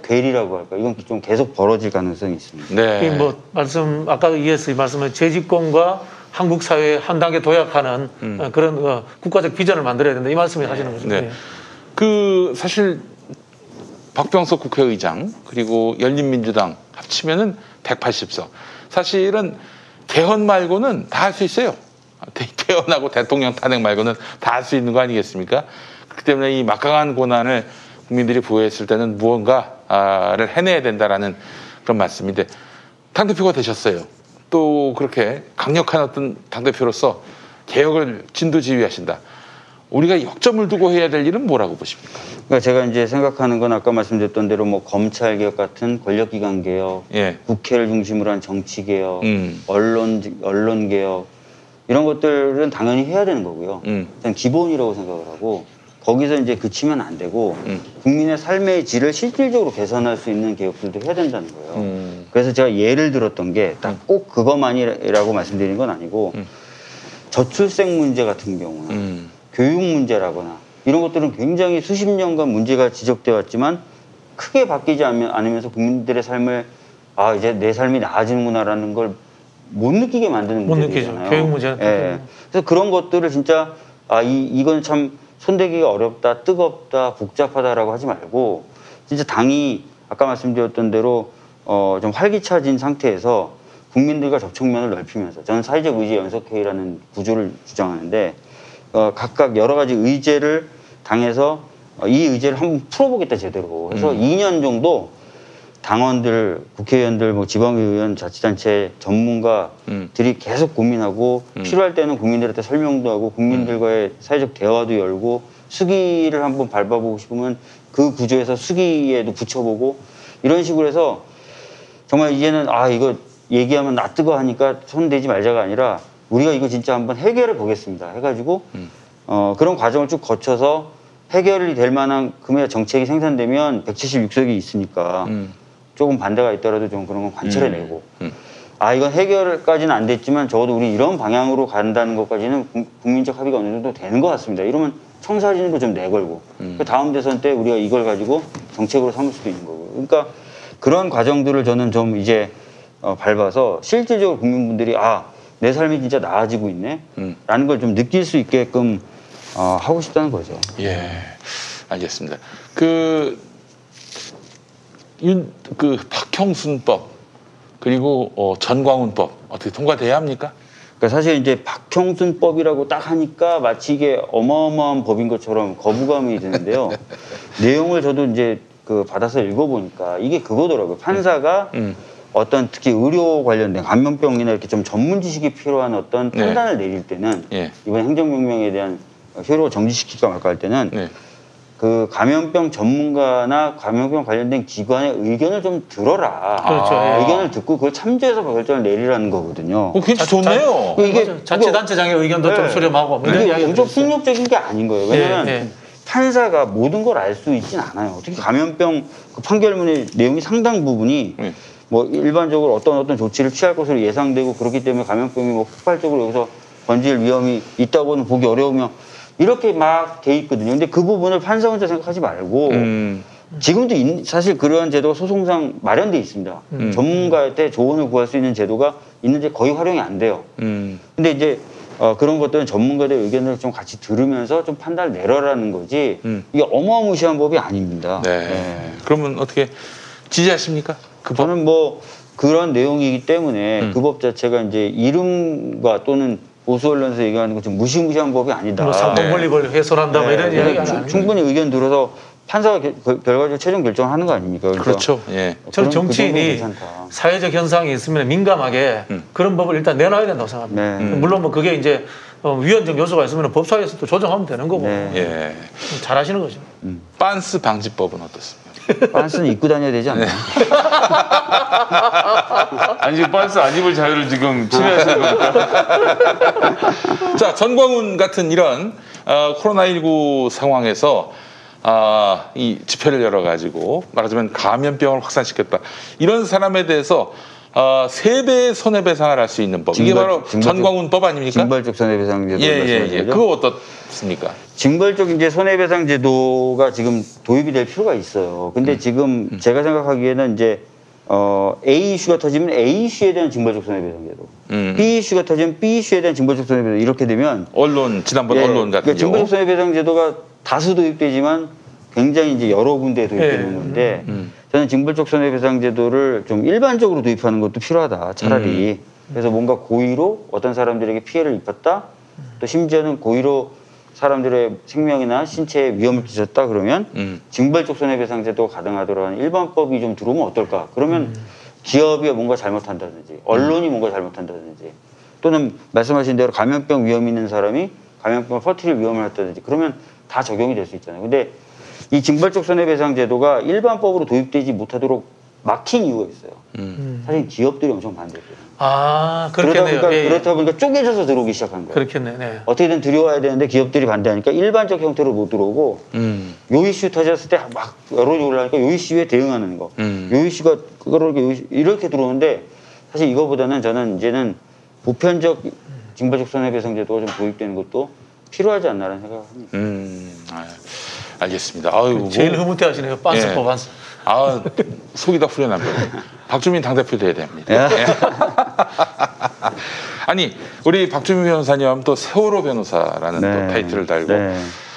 괴리라고 할까 이건 좀 계속 벌어질 가능성이 있습니다. 네. 뭐 아까 이해했어요. 말씀은 재집권과 한국 사회에 한 단계 도약하는 그런 국가적 비전을 만들어야 된다 이 말씀을 하시는 거죠. 네. 그 사실 박병석 국회의장 그리고 열린민주당 합치면은 180석. 사실은 개헌 말고는 다 할 수 있어요. 퇴원하고 대통령 탄핵 말고는 다 할 수 있는 거 아니겠습니까? 그렇기 때문에 이 막강한 고난을 국민들이 부여했을 때는 무언가를 해내야 된다라는 그런 말씀인데 당대표가 되셨어요. 또 그렇게 강력한 어떤 당대표로서 개혁을 진두지휘하신다. 우리가 역점을 두고 해야 될 일은 뭐라고 보십니까? 그러니까 제가 이제 생각하는 건 아까 말씀드렸던 대로 뭐 검찰 개혁 같은 권력기관 개혁, 예. 국회를 중심으로 한 정치 개혁, 언론 개혁 이런 것들은 당연히 해야 되는 거고요. 일단 기본이라고 생각을 하고 거기서 이제 그치면 안 되고 국민의 삶의 질을 실질적으로 개선할 수 있는 개혁들도 해야 된다는 거예요. 그래서 제가 예를 들었던 게 딱 꼭 그것만이라고 말씀드리는 건 아니고 저출생 문제 같은 경우나 교육 문제라거나 이런 것들은 굉장히 수십 년간 문제가 지적되어 왔지만 크게 바뀌지 않으면서 국민들의 삶을 아 이제 내 삶이 나아지는구나라는 걸 못 느끼게 만드는 문제잖아요. 교육 문제는. 예. 그래서 그런 것들을 진짜 아 이건 참 손대기가 어렵다, 뜨겁다, 복잡하다라고 하지 말고 진짜 당이 아까 말씀드렸던 대로 좀 활기차진 상태에서 국민들과 접촉면을 넓히면서 저는 사회적 의제 연석회의라는 구조를 주장하는데 각각 여러 가지 의제를 당해서 이 의제를 한번 풀어보겠다 제대로 해서 2년 정도 당원들, 국회의원들, 뭐 지방의원, 자치단체 전문가들이 계속 고민하고 필요할 때는 국민들한테 설명도 하고 국민들과의 사회적 대화도 열고 수기를 한번 밟아보고 싶으면 그 구조에서 수기에도 붙여보고 이런 식으로 해서 정말 이제는 아 이거 얘기하면 나 뜨거 하니까 손대지 말자가 아니라 우리가 이거 진짜 한번 해결해 보겠습니다 해가지고 그런 과정을 쭉 거쳐서 해결이 될 만한 금의 정책이 생산되면 176석이 있으니까 조금 반대가 있더라도 좀 그런 건 관철해내고 아 이건 해결까지는 안 됐지만 적어도 우리 이런 방향으로 간다는 것까지는 국민적 합의가 어느 정도 되는 것 같습니다. 이러면 청사진으로 좀 내걸고 그 다음 대선 때 우리가 이걸 가지고 정책으로 삼을 수도 있는 거고 그러니까 그런 과정들을 저는 좀 이제 밟아서 실질적으로 국민분들이 아 내 삶이 진짜 나아지고 있네 라는 걸 좀 느낄 수 있게끔 하고 싶다는 거죠. 예, 알겠습니다. 박형순법 그리고 전광훈법 어떻게 통과돼야 합니까? 그러니까 사실 이제 박형순법이라고 딱 하니까 마치 이게 어마어마한 법인 것처럼 거부감이 드는데요. 내용을 저도 이제 받아서 읽어보니까 이게 그거더라고요. 판사가 어떤 특히 의료 관련된 감염병이나 이렇게 좀 전문 지식이 필요한 어떤 판단을 내릴 때는 이번 행정명령에 대한 효력을 정지시킬까 말까 할 때는 그 감염병 전문가나 감염병 관련된 기관의 의견을 좀 들어라. 그렇죠. 의견을 듣고 그걸 참조해서 결정을 내리라는 거거든요. 굉장히 좋네요. 이게 자치단체장의 의견도 좀 수렴하고 뭐 이런 이게 이야기가 엄청 있어요. 폭력적인 게 아닌 거예요. 왜냐하면 판사가 모든 걸 알 수 있진 않아요. 특히 감염병 그 판결문의 내용이 상당 부분이 뭐 일반적으로 어떤 조치를 취할 것으로 예상되고 그렇기 때문에 감염병이 뭐 폭발적으로 여기서 번질 위험이 있다고는 보기 어려우며 이렇게 막 돼 있거든요. 근데 그 부분을 판사 혼자 생각하지 말고 지금도 사실 그러한 제도가 소송상 마련돼 있습니다. 전문가한테 조언을 구할 수 있는 제도가 있는데 거의 활용이 안 돼요. 근데 이제 그런 것들은 전문가들의 의견을 좀 같이 들으면서 좀 판단을 내려라는 거지 이게 어마무시한 법이 아닙니다. 그러면 어떻게 지지하십니까? 저는 뭐 그런 내용이기 때문에 그 법 자체가 이제 이름과 또는 보수 언론에서 얘기하는 것처럼 무시무시한 법이 아니다. 뭐 상권 분립을 훼손한다 뭐 이런 이야기가 충분히 의견 들어서 판사가 결과적으로 최종 결정을 하는 거 아닙니까? 그러니까 그렇죠. 저는 정치인이 사회적 현상이 있으면 민감하게 그런 법을 일단 내놔야 된다고 생각합니다. 물론 뭐 그게 이제 위헌적 요소가 있으면 법사위에서 또 조정하면 되는 거고 잘하시는 거죠. 빤스 방지법은 어떻습니까? 빤스는 입고 다녀야 되지 않나요? 아니 지금 빤스 안 입을 자유를 지금 침해하시는 겁니까? 자, 전광훈 같은 이런 코로나19 상황에서 이 집회를 열어가지고 말하자면 감염병을 확산시켰다. 이런 사람에 대해서 3배의 손해배상을 할 수 있는 법. 이게 바로 전광훈법 아닙니까? 징벌적 손해배상제도. 그거 어떻습니까? 징벌적 이제 손해배상제도가 지금 도입이 될 필요가 있어요. 근데 지금 제가 생각하기에는 이제 A 이슈가 터지면 A 이슈에 대한 징벌적 손해배상제도, B 이슈가 터지면 B 이슈에 대한 징벌적 손해배상 이렇게 되면 지난번 언론 같은 경우 징벌적 손해배상제도가 다수 도입되지만 굉장히 이제 여러 군데에 도입되는 건데 저는 징벌적 손해배상제도를 좀 일반적으로 도입하는 것도 필요하다. 차라리 그래서 뭔가 고의로 어떤 사람들에게 피해를 입혔다. 또 심지어는 고의로 사람들의 생명이나 신체에 위험을 끼쳤다 그러면 징벌적 손해배상제도가 가능하도록 하는 일반법이 좀 들어오면 어떨까? 그러면 기업이 뭔가 잘못한다든지 언론이 뭔가 잘못한다든지 또는 말씀하신 대로 감염병 위험 있는 사람이 감염병을 퍼뜨릴 위험을 했다든지 그러면 다 적용이 될 수 있잖아요. 근데 이 징벌적 손해배상제도가 일반법으로 도입되지 못하도록 막힌 이유가 있어요. 사실 기업들이 엄청 반대했거든요. 아, 그렇겠네요. 그렇다 보니까 쪼개져서 들어오기 시작한 거예요. 그렇겠네. 네. 어떻게든 들여와야 되는데 기업들이 반대하니까 일반적 형태로 못 들어오고 요 이슈 터졌을 때 막 여론이 올라가니까 요 이슈에 대응하는 거. 요 이슈가 그거를 이렇게 들어오는데 사실 이거보다는 저는 이제는 보편적 징벌적 손해배상제도가 좀 도입되는 것도 필요하지 않나라는 생각을 합니다. 알겠습니다. 아유, 제일 흐뭇해하시네요. 빤스법 빤스. 아, 속이 다 후련합니다. 박주민 당대표 돼야 됩니다. 예. 아니, 우리 박주민 변호사님 또 세월호 변호사라는 또 타이틀을 달고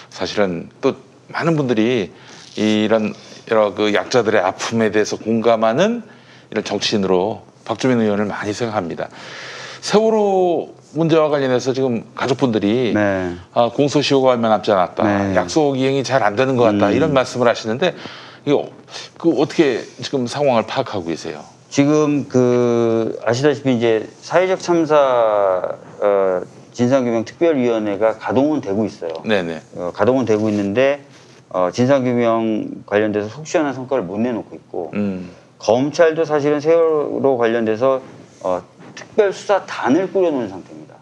사실은 또 많은 분들이 이런 여러 그 약자들의 아픔에 대해서 공감하는 이런 정치인으로 박주민 의원을 많이 생각합니다. 세월호 문제와 관련해서 지금 가족분들이 공소시효가 얼마 남지 않았다. 약속 이행이 잘 안 되는 것 같다. 이런 말씀을 하시는데 이거 그 어떻게 지금 상황을 파악하고 계세요? 지금 그 아시다시피 이제 사회적 참사 진상규명 특별위원회가 가동은 되고 있어요. 네네. 가동은 되고 있는데 진상규명 관련돼서 속 시원한 성과를 못 내놓고 있고 검찰도 사실은 세월호 관련돼서 특별수사단을 꾸려놓은 상태입니다.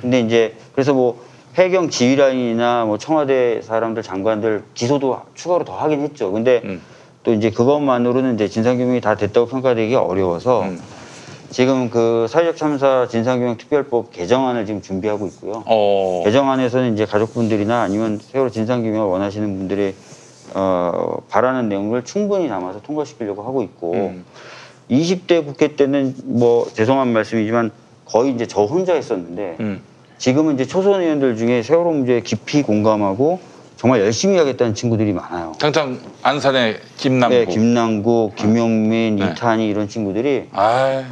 근데 이제 그래서 뭐 해경 지휘라인이나 뭐 청와대 사람들 장관들 기소도 추가로 더 하긴 했죠. 근데 또 이제 그것만으로는 이제 진상규명이 다 됐다고 평가되기가 어려워서 지금 그 사회적 참사 진상규명 특별법 개정안을 지금 준비하고 있고요. 개정안에서는 이제 가족분들이나 아니면 세월호 진상규명을 원하시는 분들의 바라는 내용을 충분히 담아서 통과시키려고 하고 있고 20대 국회 때는 뭐 죄송한 말씀이지만 거의 이제 저 혼자 했었는데 지금은 이제 초선 의원들 중에 세월호 문제에 깊이 공감하고 정말 열심히 하겠다는 친구들이 많아요. 당장 안산의 김남국, 네, 김남국, 김용민, 이탄희 이런 친구들이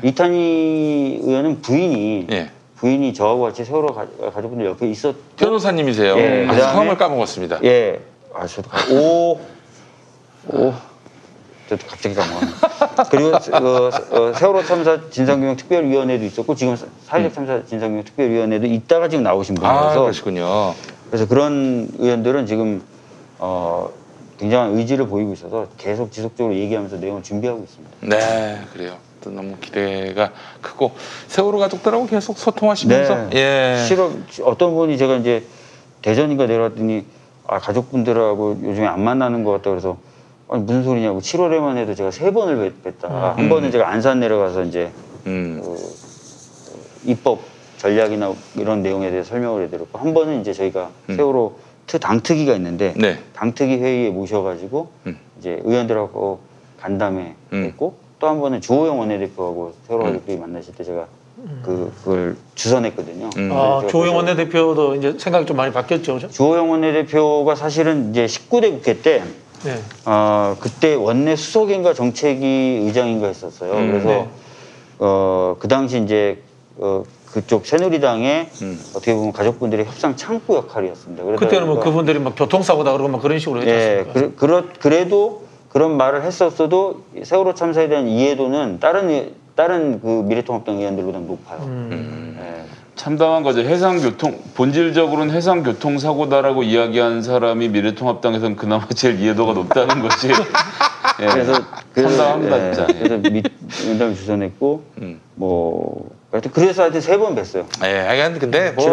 이탄희 의원은 부인이 저하고 같이 세월호 가족분들 옆에 있었고 변호사님이세요. 예, 성함을 까먹었습니다. 예, 저도 저도 갑자기 까먹었네. 그리고 세월호 참사 진상규명 특별위원회도 있었고 지금 사회적 참사 진상규명 특별위원회도 있다가 지금 나오신 분이라서 그러시군요. 그래서 그런 의원들은 지금 굉장한 의지를 보이고 있어서 계속 지속적으로 얘기하면서 내용을 준비하고 있습니다. 네, 그래요. 또 너무 기대가 크고 세월호 가족들하고 계속 소통하시면서 어떤 분이 제가 이제 대전인가 내려왔더니 가족분들하고 요즘에 안 만나는 것 같다 그래서 아니 무슨 소리냐고 7월에만 해도 제가 3번을 뵀다. 한 번은 제가 안산 내려가서 이제 입법 전략이나 이런 내용에 대해 설명을 해드렸고 한 번은 이제 저희가 세월호 당특위가 있는데 당특위 회의에 모셔가지고 이제 의원들하고 간담회 했고 또 한 번은 주호영 원내대표하고 세월호 가족들이 만나실 때 제가 그걸 주선했거든요. 주호영 원내대표도 이제 생각이 좀 많이 바뀌었죠, 그죠? 주호영 원내대표가 사실은 이제 19대 국회 때 그때 원내 수석인가 정책위 의장인가 했었어요. 그래서 그 당시 이제 그쪽 새누리당의 어떻게 보면 가족분들의 협상 창구 역할이었습니다. 그때는 뭐 그분들이 막 교통사고다 그러고 막 그런 식으로 했지 않습니까? 그래도 그런 말을 했었어도 세월호 참사에 대한 이해도는 다른 그 미래통합당 의원들보다 높아요. 참담한 거죠. 본질적으로는 해상교통사고다라고 이야기한 사람이 미래통합당에서는 그나마 제일 이해도가 높다는 것이 그래서 참담합니다. 진짜. 그래서 면담을 주선했고 그래서 하여튼 3번 뵀어요. 하여간 근데 뭐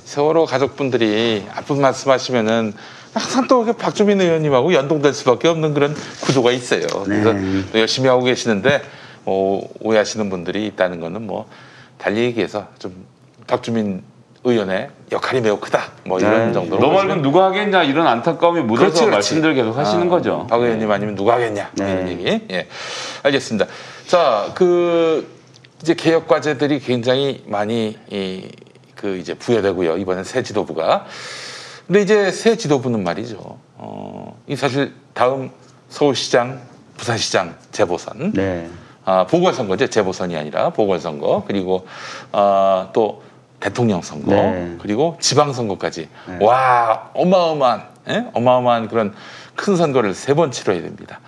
세월호 가족분들이 아픈 말씀하시면은 항상 또 박주민 의원님하고 연동될 수밖에 없는 그런 구조가 있어요. 그래서 또 열심히 하고 계시는데 오해하시는 분들이 있다는 거는 뭐 달리 얘기해서 좀 박주민 의원의 역할이 매우 크다. 뭐 이런 정도로. 너 말고는 누가 하겠냐 이런 안타까움이 묻어서 말씀들 계속 하시는 거죠. 박 의원님 아니면 누가 하겠냐 이런 얘기. 알겠습니다. 자, 이제 개혁 과제들이 굉장히 많이 이제 부여되고요. 이번엔 새 지도부가. 근데 이제 새 지도부는 말이죠. 이 사실 다음 서울시장, 부산시장 재보선. 보궐선거죠. 재보선이 아니라 보궐선거. 그리고 또 대통령 선거 네. 그리고 지방선거까지 네. 와 어마어마한 그런 큰 선거를 3번 치러야 됩니다.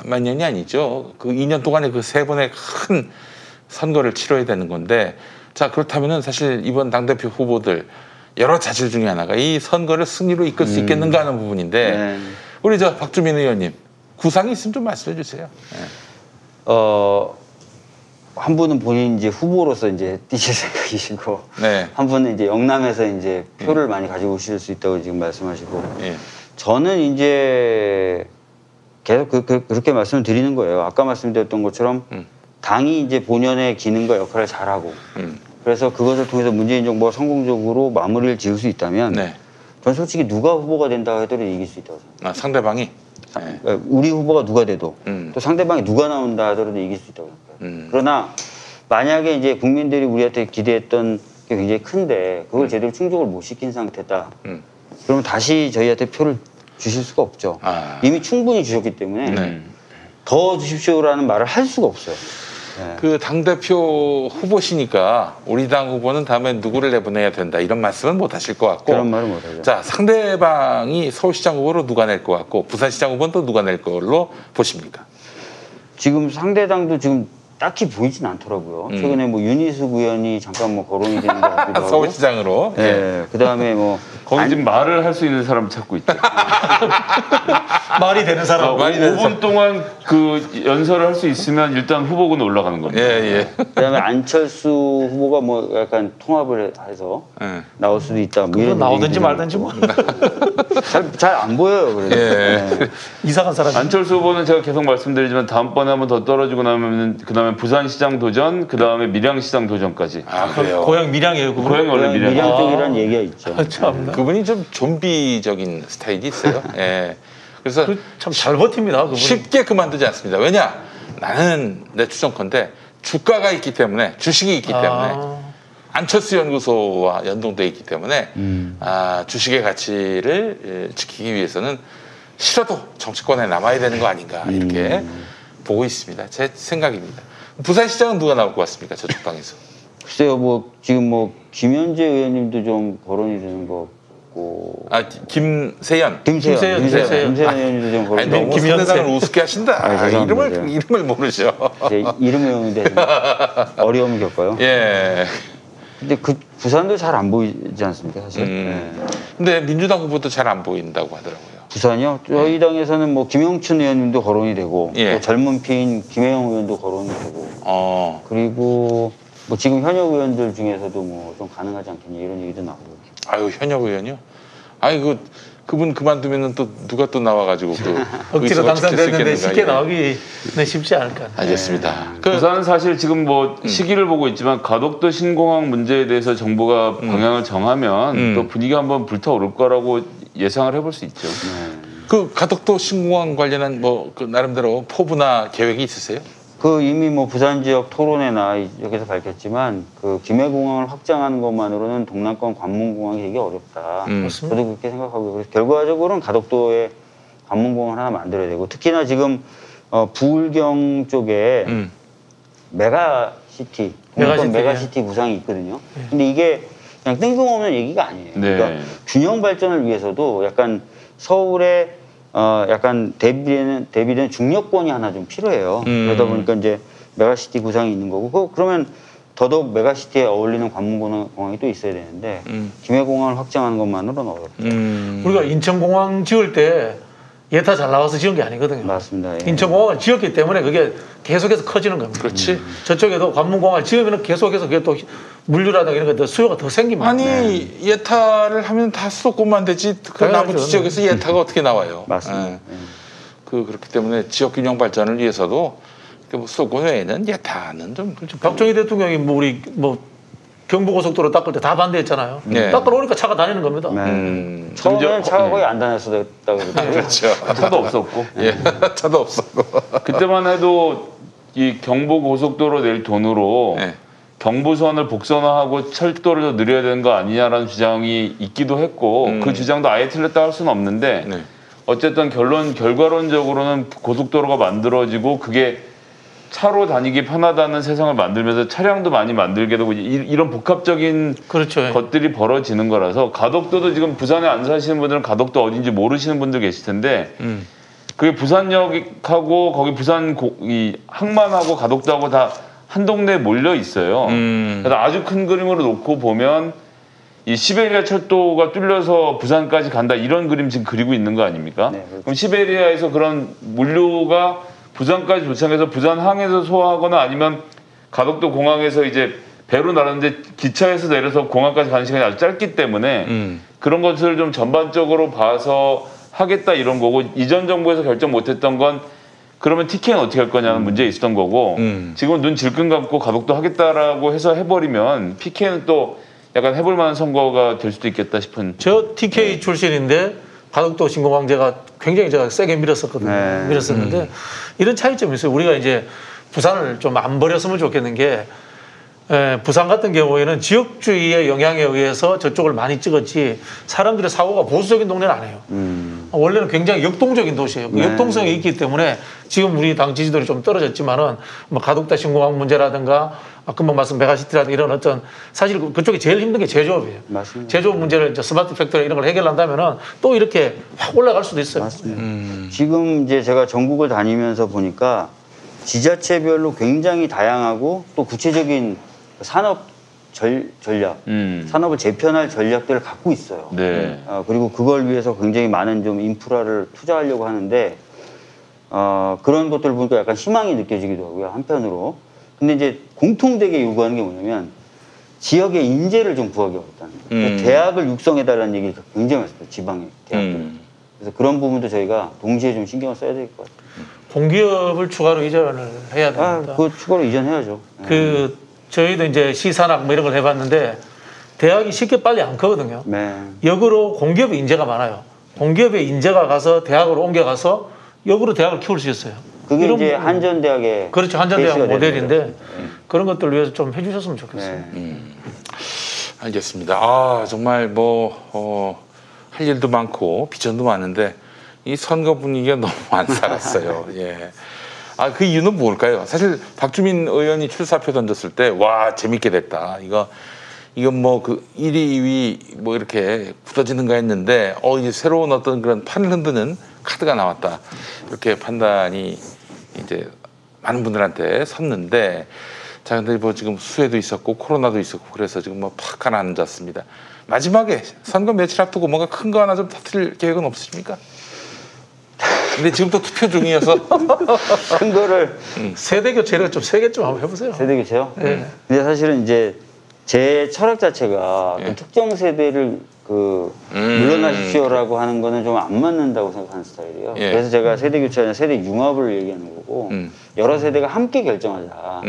매년이 아니죠. 그 2년 동안에 그 3번의 큰 선거를 치러야 되는 건데 자 그렇다면은 사실 이번 당대표 후보들 여러 자질 중에 하나가 이 선거를 승리로 이끌 수 있겠는가 하는 부분인데 네. 우리 저 박주민 의원님 구상이 있으면 좀 말씀해 주세요. 네. 한 분은 본인 이제 후보로서 이제 뛰실 생각이시고, 네. 한 분은 이제 영남에서 이제 표를 많이 가지고 오실 수 있다고 지금 말씀하시고, 예. 저는 이제 계속 그렇게 말씀을 드리는 거예요. 아까 말씀드렸던 것처럼 당이 이제 본연의 기능과 역할을 잘하고, 그래서 그것을 통해서 문재인 정부가 성공적으로 마무리를 지을 수 있다면, 네. 전 솔직히 누가 후보가 된다고 해도 이길 수 있다고 생각해요. 아, 상대방이 네. 그러니까 우리 후보가 누가 돼도 또 상대방이 누가 나온다 하더라도 이길 수 있다고 생각해요. 그러나 만약에 이제 국민들이 우리한테 기대했던 게 굉장히 큰데 그걸 제대로 충족을 못 시킨 상태다. 그러면 다시 저희한테 표를 주실 수가 없죠. 아. 이미 충분히 주셨기 때문에 네. 더 주십시오라는 말을 할 수가 없어요. 네. 그 당대표 후보시니까 우리 당 후보는 다음에 누구를 내보내야 된다 이런 말씀은 못 하실 것 같고 그런 말을 못 하죠. 자 상대방이 서울시장 후보로 누가 낼 것 같고 부산시장 후보는 또 누가 낼 걸로 보십니까? 지금 상대당도 지금 딱히 보이진 않더라고요. 최근에 뭐 윤희숙 의원이 잠깐 뭐 거론이 되는 것 같기도 하고. 서울시장으로 네. 그다음에 뭐 거기 지금 말을 할 수 있는 사람 찾고 있대. 말이 되는 사람. 많이 되는 5분 동안 그 연설을 할 수 있으면 일단 후보군에 올라가는 겁니다. 예. 그다음에 안철수 후보가 뭐 약간 통합을 해서 예. 나올 수도 있다. 뭐 그건 이런 나오든지 얘기들이 말든지 뭐 잘 안 보여요. 그래도. 예. 네. 이상한 사람. 안철수 후보는 제가 계속 말씀드리지만 다음번에 한번 더 떨어지고 나면 그다음에 부산시장 도전, 그다음에 밀양시장 도전까지. 아 그래요. 고향 밀양이에요. 그분. 고향이 원래 밀양. 밀양 쪽이라는 얘기가 있죠. 참나. 그분이 좀 좀비적인 스타일이 있어요. 예. 그래서 참 잘 버팁니다. 그분. 쉽게 그만두지 않습니다. 왜냐? 나는 내 추정컨대 주가가 있기 때문에 주식이 있기 때문에 안철수 연구소와 연동돼 있기 때문에 주식의 가치를 지키기 위해서는 싫어도 정치권에 남아야 되는 거 아닌가 이렇게 보고 있습니다. 제 생각입니다. 부산시장은 누가 나올 것 같습니까? 저쪽 당에서. 글쎄요, 뭐 지금 뭐 김현재 의원님도 좀 거론이 되는 것 같고. 김세연. 김세연. 김세연 의원님도 좀 거론이 아니, 되고. 너무 상대당을 우습게 하신다. 죄송합니다. 이름을 모르죠. 제 이름을 외우는데 좀 어려움을 겪어요. 예. 근데 그 부산도 잘 안 보이지 않습니까, 사실? 네. 근데 민주당 후보도 잘 안 보인다고 하더라고요. 부산이요? 저희 당에서는 뭐 김영춘 의원님도 거론이 되고, 예. 또 젊은 피인 김혜영 의원도 거론이 되고, 그리고 뭐 지금 현역 의원들 중에서도 뭐 좀 가능하지 않겠냐 이런 얘기도 나오고. 아유 현역 의원이요? 아니 그분 그만두면은 또 누가 또 나와가지고 억지로 당선됐는데 쉽게 예. 나오기는 쉽지 않을까. 알겠습니다. 부산은 사실 지금 뭐 시기를 보고 있지만 가덕도 신공항 문제에 대해서 정부가 방향을 정하면 또 분위기가 한번 불타오를 거라고 예상을 해볼 수 있죠. 그 가덕도 신공항 관련한 뭐 그 나름대로 포부나 계획이 있으세요? 그 이미 뭐 부산 지역 토론회나 여기서 밝혔지만 그 김해공항을 확장하는 것만으로는 동남권 관문공항이 되게 어렵다. 저도 그렇게 생각하고요. 그래서 결과적으로는 가덕도에 관문공항을 하나 만들어야 되고 특히나 지금 부울경 쪽에 메가시티, 동남권 메가시티 구상이 있거든요. 근데 이게 그냥 뜬금없는 얘기가 아니에요. 네. 그러니까 균형 발전을 위해서도 약간 서울에 약간 대비되는 중력권이 하나 좀 필요해요. 그러다 보니까 이제 메가시티 구상이 있는 거고, 그러면 더더욱 메가시티에 어울리는 관문공항이 또 있어야 되는데, 김해공항을 확장하는 것만으로는 어렵죠. 우리가 인천공항 지을 때 예타 잘 나와서 지은 게 아니거든요. 맞습니다. 예. 인천공항을 지었기 때문에 그게 계속해서 커지는 겁니다. 그렇지. 저쪽에도 관문공항을 지으면 계속해서 그게 또 물류라든가 이런 거 수요가 더 생깁니다. 아니 예타를 하면 다 수도권만 되지 그 당연하죠. 나머지 지역에서 예타가 어떻게 나와요? 맞습니다. 예. 그렇기 때문에 지역 균형 발전을 위해서도 뭐 수도권 외에는 예타는 좀 박정희 대통령이 뭐 우리 뭐 경부고속도로 닦을 때 다 반대했잖아요. 네. 닦으러 오니까 차가 다니는 겁니다. 네. 처음에는 차가 거의 안 다녔었다고 그러더라고요. 그렇죠. 차도 없었고. 예, 차도 없었고. 그때만 해도 이 경부고속도로 낼 돈으로 네. 경부선을 복선화하고 철도를 더 늘려야 되는 거 아니냐라는 주장이 있기도 했고 그 주장도 아예 틀렸다 할 수는 없는데 네. 어쨌든 결과론적으로는 고속도로가 만들어지고 그게 차로 다니기 편하다는 세상을 만들면서 차량도 많이 만들게 되고 이런 복합적인 그렇죠. 것들이 벌어지는 거라서 가덕도도 지금 부산에 안 사시는 분들은 가덕도 어딘지 모르시는 분들 계실 텐데 그게 부산역하고 거기 부산 이 항만하고 가덕도하고 다 한 동네에 몰려 있어요. 그래서 아주 큰 그림으로 놓고 보면 이 시베리아 철도가 뚫려서 부산까지 간다 이런 그림 지금 그리고 있는 거 아닙니까? 네, 그렇죠. 그럼 시베리아에서 그런 물류가 부산까지 도착해서 부산항에서 소화하거나 아니면 가덕도 공항에서 이제 배로 나르는데 기차에서 내려서 공항까지 가는 시간이 아주 짧기 때문에 그런 것을 좀 전반적으로 봐서 하겠다 이런 거고 이전 정부에서 결정 못했던 건 그러면 TK는 어떻게 할 거냐는 문제 있었던 거고 지금 눈 질끈 감고 가덕도 하겠다라고 해서 해버리면 PK는 또 약간 해볼 만한 선거가 될 수도 있겠다 싶은. 저 TK 출신인데 가덕도 신공항제가 굉장히 제가 세게 밀었었거든요. 네. 밀었었는데 이런 차이점이 있어요. 우리가 이제 부산을 좀 안 버렸으면 좋겠는 게 부산 같은 경우에는 지역주의의 영향에 의해서 저쪽을 많이 찍었지 사람들의 사고가 보수적인 동네는 아니에요. 원래는 굉장히 역동적인 도시예요. 그 네. 역동성이 있기 때문에 지금 우리 당 지지율이 좀 떨어졌지만은 뭐 가덕도 신공항 문제라든가 금방 말씀 메가시티라든가 이런 어떤 사실 그쪽이 제일 힘든 게 제조업이에요. 맞습니다. 제조업 문제를 이제 스마트 팩토리 이런 걸 해결한다면은 또 이렇게 확 올라갈 수도 있어요. 맞습니다. 지금 이제 제가 전국을 다니면서 보니까 지자체별로 굉장히 다양하고 또 구체적인 산업 전략, 산업을 재편할 전략들을 갖고 있어요. 네. 그리고 그걸 위해서 굉장히 많은 좀 인프라를 투자하려고 하는데 그런 것들을 보니까 약간 희망이 느껴지기도 하고요. 한편으로. 근데 이제 공통되게 요구하는 게 뭐냐면 지역의 인재를 좀 구하기 어렵다는 거예요. 대학을 육성해달라는 얘기가 굉장히 많습니다. 지방의 대학들. 그래서 그런 부분도 저희가 동시에 좀 신경을 써야 될 것 같아요. 공기업을 추가로 이전을 해야 됩니다. 그거 추가로 이전해야죠. 저희도 이제 시산학 뭐 이런 걸 해봤는데 대학이 쉽게 빨리 안 크거든요. 네. 역으로 공기업의 인재가 많아요. 공기업의 인재가 가서 대학으로 옮겨가서 역으로 대학을 키울 수 있어요. 그게 이제 한전대학의 그렇죠. 한전대학 베이스가 되는 모델인데 거죠. 그런 것들을 위해서 좀 해주셨으면 좋겠어요. 네. 알겠습니다. 정말 할 일도 많고 비전도 많은데 이 선거 분위기가 너무 안 살았어요. 예. 그 이유는 뭘까요? 사실 박주민 의원이 출사표 던졌을 때 와 재밌게 됐다. 이건 뭐 그 1위, 2위 뭐 이렇게 굳어지는가 했는데 이제 새로운 어떤 그런 판을 흔드는 카드가 나왔다. 이렇게 판단이 이제 많은 분들한테 섰는데 자 근데 뭐 지금 수해도 있었고 코로나도 있었고 그래서 지금 뭐 팍 하나 앉았습니다. 마지막에 선거 며칠 앞두고 뭔가 큰 거 하나 좀 터뜨릴 계획은 없으십니까? 근데 지금 또 투표 중이어서 큰 거를 세대 교체를 좀 세게 좀 한번 해보세요. 세대 교체요? 네. 근데 사실은 이제 제 철학 자체가 예. 특정 세대를 물러나십시오라고 하는 거는 좀 안 맞는다고 생각하는 스타일이에요. 예. 그래서 제가 세대 교체 아니라 세대 융합을 얘기하는 거고 여러 세대가 함께 결정하자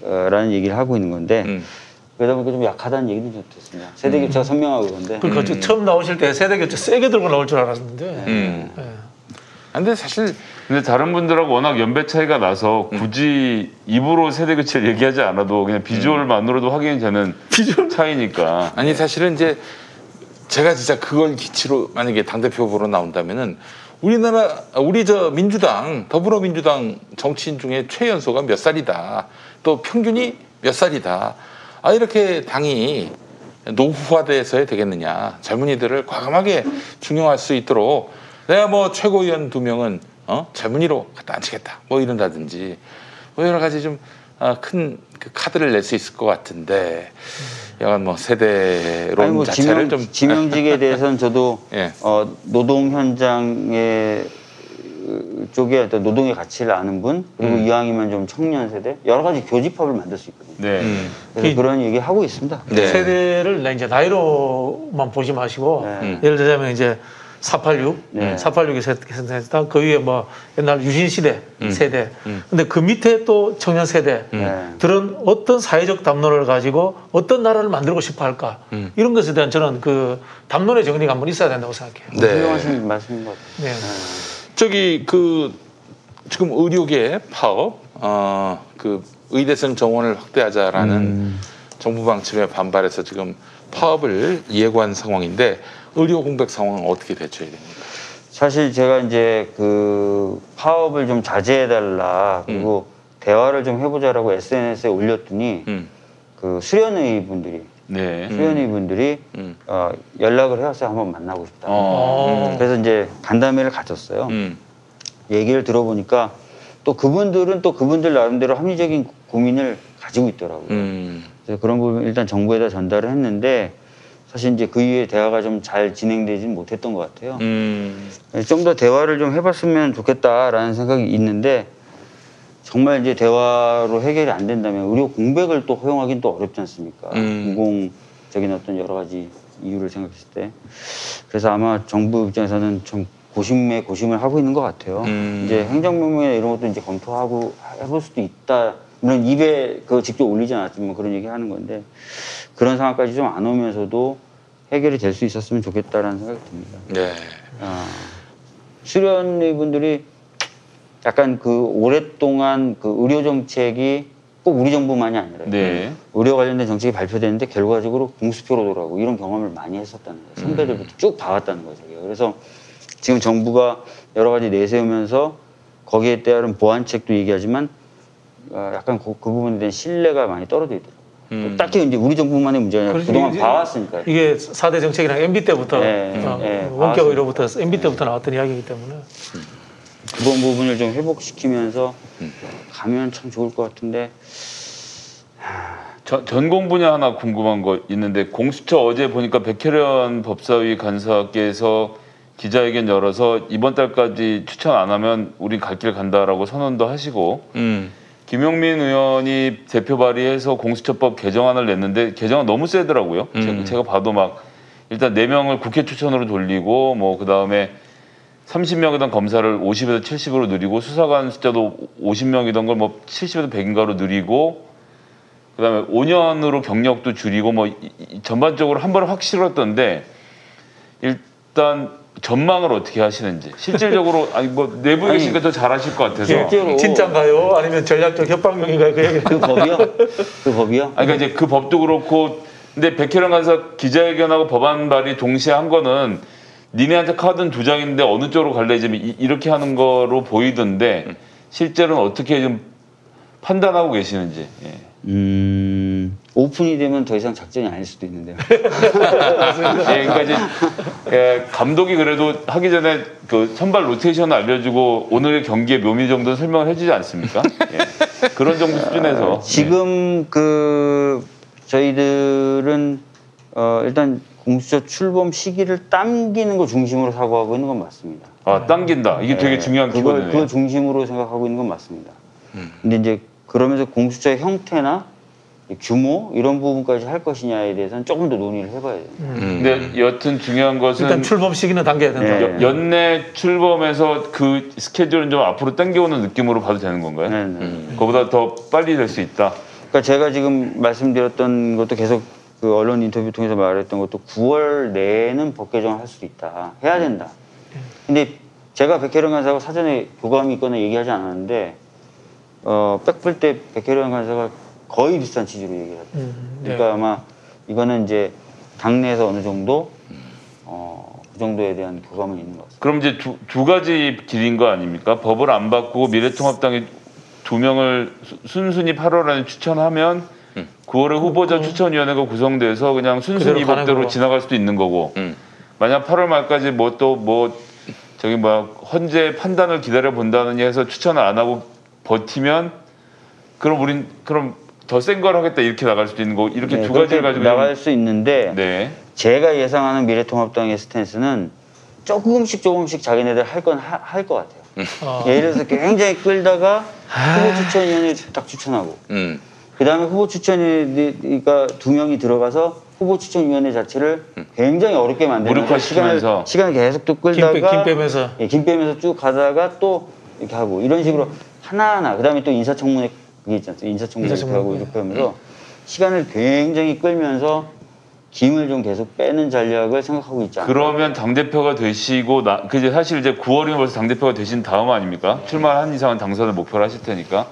라는 얘기를 하고 있는 건데 그러다 보니까 좀 약하다는 얘기도 좀 듣습니다. 세대 교체가 선명하고 그런데 그러니까 처음 나오실 때 세대 교체 세게 들고 나올 줄 알았는데 근데 사실 근데 다른 분들하고 워낙 연배 차이가 나서 굳이 입으로 세대 교체를 얘기하지 않아도 그냥 비주얼만으로도 확인이 되는 차이니까. 아니 사실은 이제 제가 진짜 그걸 기치로 만약에 당대표 후보로 나온다면은 우리 민주당 더불어민주당 정치인 중에 최연소가 몇 살이다. 또 평균이 몇 살이다. 이렇게 당이 노후화돼서야 되겠느냐. 젊은이들을 과감하게 중용할 수 있도록 내가 뭐 최고위원 2명은 젊은이로 갖다 앉히겠다. 뭐 이런다든지 뭐 여러 가지 좀 큰 그 카드를 낼 수 있을 것 같은데 약간 뭐 세대론 뭐 자체를 지명직에 대해서는 저도 예. 노동 현장의 쪽에 어떤 노동의 가치를 아는 분 그리고 이왕이면 좀 청년 세대 여러 가지 교집합을 만들 수 있거든요. 네. 그래서 그런 얘기 하고 있습니다. 네. 세대를 이제 나이로만 보지 마시고 예를 들자면 이제 486, 네. 486이 세대다. 그 위에 뭐 옛날 유신 시대 세대. 근데 그 밑에 또 청년 세대들은 어떤 사회적 담론을 가지고 어떤 나라를 만들고 싶어 할까 이런 것에 대한 저는 그 담론의 정리가 한번 있어야 된다고 생각해요. 훌륭하신 말씀인 것 같아요. 네. 저기 지금 의료계 파업 그 의대생 정원을 확대하자라는 정부 방침에 반발해서 지금 파업을 예고한 상황인데 의료 공백 상황은 어떻게 대처해야 됩니까? 사실 제가 이제 그 파업을 좀 자제해달라 그리고 대화를 좀 해보자라고 SNS에 올렸더니 그 수련의 분들이 네. 수련의 분들이 연락을 해와서 한번 만나고 싶다. 그래서 이제 간담회를 가졌어요. 얘기를 들어보니까 또 그분들은 또 그분들 나름대로 합리적인 고민을 가지고 있더라고요. 그래서 그런 부분 일단 정부에다 전달을 했는데 사실 이제 그 이후에 대화가 좀 잘 진행되지는 못했던 것 같아요. 좀 더 대화를 좀 해봤으면 좋겠다라는 생각이 있는데 정말 이제 대화로 해결이 안 된다면 의료 공백을 또 허용하기는 또 어렵지 않습니까? 공공적인 어떤 여러 가지 이유를 생각했을 때. 그래서 아마 정부 입장에서는 좀 고심을 하고 있는 것 같아요. 이제 행정명령이나 이런 것도 이제 검토하고 해볼 수도 있다. 물론 입에 그 직접 올리지 않았지만 그런 얘기 하는 건데 그런 상황까지 좀 안 오면서도 해결이 될 수 있었으면 좋겠다라는 생각이 듭니다. 네. 수련의 분들이 약간 그 오랫동안 그 의료 정책이 꼭 우리 정부만이 아니라 네. 의료 관련된 정책이 발표되는데 결과적으로 공수표로 돌아가고 이런 경험을 많이 했었다는 거예요. 선배들부터 쭉 봐왔다는 거죠. 그래서 지금 정부가 여러 가지 내세우면서 거기에 따른 보완책도 얘기하지만 약간 그 부분에 대한 신뢰가 많이 떨어져 있더라고요. 딱히 이제 우리 정부만의 문제가 아니라 그동안 봐왔으니까. 이게 4대 정책이랑 MB 때부터 원격 의료부터 MB 때부터 나왔던 이야기이기 때문에 그런 부분을 좀 회복시키면서 가면 참 좋을 것 같은데. 전공 분야 하나 궁금한 거 있는데 공수처 어제 보니까 백혜련 법사위 간사께서 기자회견 열어서 이번 달까지 추천 안 하면 우리 갈 길 간다라고 선언도 하시고 김용민 의원이 대표 발의해서 공수처법 개정안을 냈는데 개정안 너무 세더라고요. 제가 봐도 막 일단 4명을 국회 추천으로 돌리고 뭐 그다음에 30명이던 검사를 50에서 70으로 늘리고 수사관 숫자도 50명이던 걸 뭐 70에서 100인가로 늘리고 그다음에 5년으로 경력도 줄이고 뭐 전반적으로 한 번에 확 실었던데 일단 전망을 어떻게 하시는지 실질적으로 아니 뭐 내부에 계시니까 더 잘하실 것 같아서 실제로 진짜인가요? 아니면 전략적 협박용인가요? 그 얘기 그 법이요? 그 법이요? 아니 그러니까 이제 그 법도 그렇고 근데 백혜련 간사 기자회견하고 법안 발의 동시에 한 거는 니네한테 카드는 2장인데 어느 쪽으로 갈래 이제 이렇게 하는 거로 보이던데 실제로는 어떻게 좀 판단하고 계시는지. 예. 오픈이 되면 더 이상 작전이 아닐 수도 있는데요. 예, 그러니까 이제 감독이 그래도 하기 전에 그 선발 로테이션을 알려주고 오늘의 경기의 묘미 정도는 설명을 해주지 않습니까? 예. 그런 정도 수준에서 지금 그 저희들은 일단 공수처 출범 시기를 당기는 거 중심으로 사고하고 있는 건 맞습니다. 아 당긴다. 이게 되게 중요한 키워드네요. 그걸 중심으로 생각하고 있는 건 맞습니다. 근데 이제 그러면서 공수처의 형태나 규모 이런 부분까지 할 것이냐에 대해서는 조금 더 논의를 해봐야 돼요. 근데 여튼 중요한 것은 일단 출범 시기는 당겨야 된다. 네. 연내 출범해서 그 스케줄은 좀 앞으로 당겨오는 느낌으로 봐도 되는 건가요? 네. 그거보다 더 빨리 될 수 있다. 그러니까 제가 지금 말씀드렸던 것도 계속 그 언론 인터뷰 통해서 말했던 것도 9월 내에는 법 개정을 할 수도 있다. 해야 된다. 근데 제가 백혜련 간사하고 사전에 교감이 있거나 얘기하지 않았는데 빽뿔 때 백혜련 간사가 거의 비슷한 취지로 얘기했어요. 그러니까 아마 이거는 이제 당내에서 어느 정도 그 정도에 대한 교감은 있는 것 같습니다. 그럼 이제 두 가지 길인 거 아닙니까? 법을 안 바꾸고 미래통합당이 2명을 순순히 8월 안에 추천하면 9월에 후보자 추천위원회가 구성돼서 그냥 순순히 이 법대로 지나갈 수도 있는 거고 만약 8월 말까지 헌재 판단을 기다려 본다느니 해서 추천을 안 하고 버티면 그럼 더 센 걸 하겠다 이렇게 나갈 수도 있는 거고 이렇게 두 가지를 가지고 나갈 수 있는데 네. 제가 예상하는 미래통합당의 스탠스는 조금씩 자기네들 할 건 할 것 같아요. 예를 들어서 굉장히 끌다가 후보 추천위원회 딱 추천하고 그 다음에 후보 추천위가 2명이 들어가서 후보 추천위원회 자체를 굉장히 어렵게 만들면서 시간을 계속 또 끌다가 김 빼면서 쭉 가다가 또 이렇게 하고 이런 식으로 하나하나 그 다음에 또 인사청문회 그게 있지 않습니까? 인사청문회 이렇게 하고 이렇게 하면서 시간을 굉장히 끌면서 김을 좀 계속 빼는 전략을 생각하고 있지 않나요? 그러면 당대표가 되시고 이제 사실 이제 9월이면 벌써 당대표가 되신 다음 아닙니까? 출마한 이상은 당선을 목표로 하실 테니까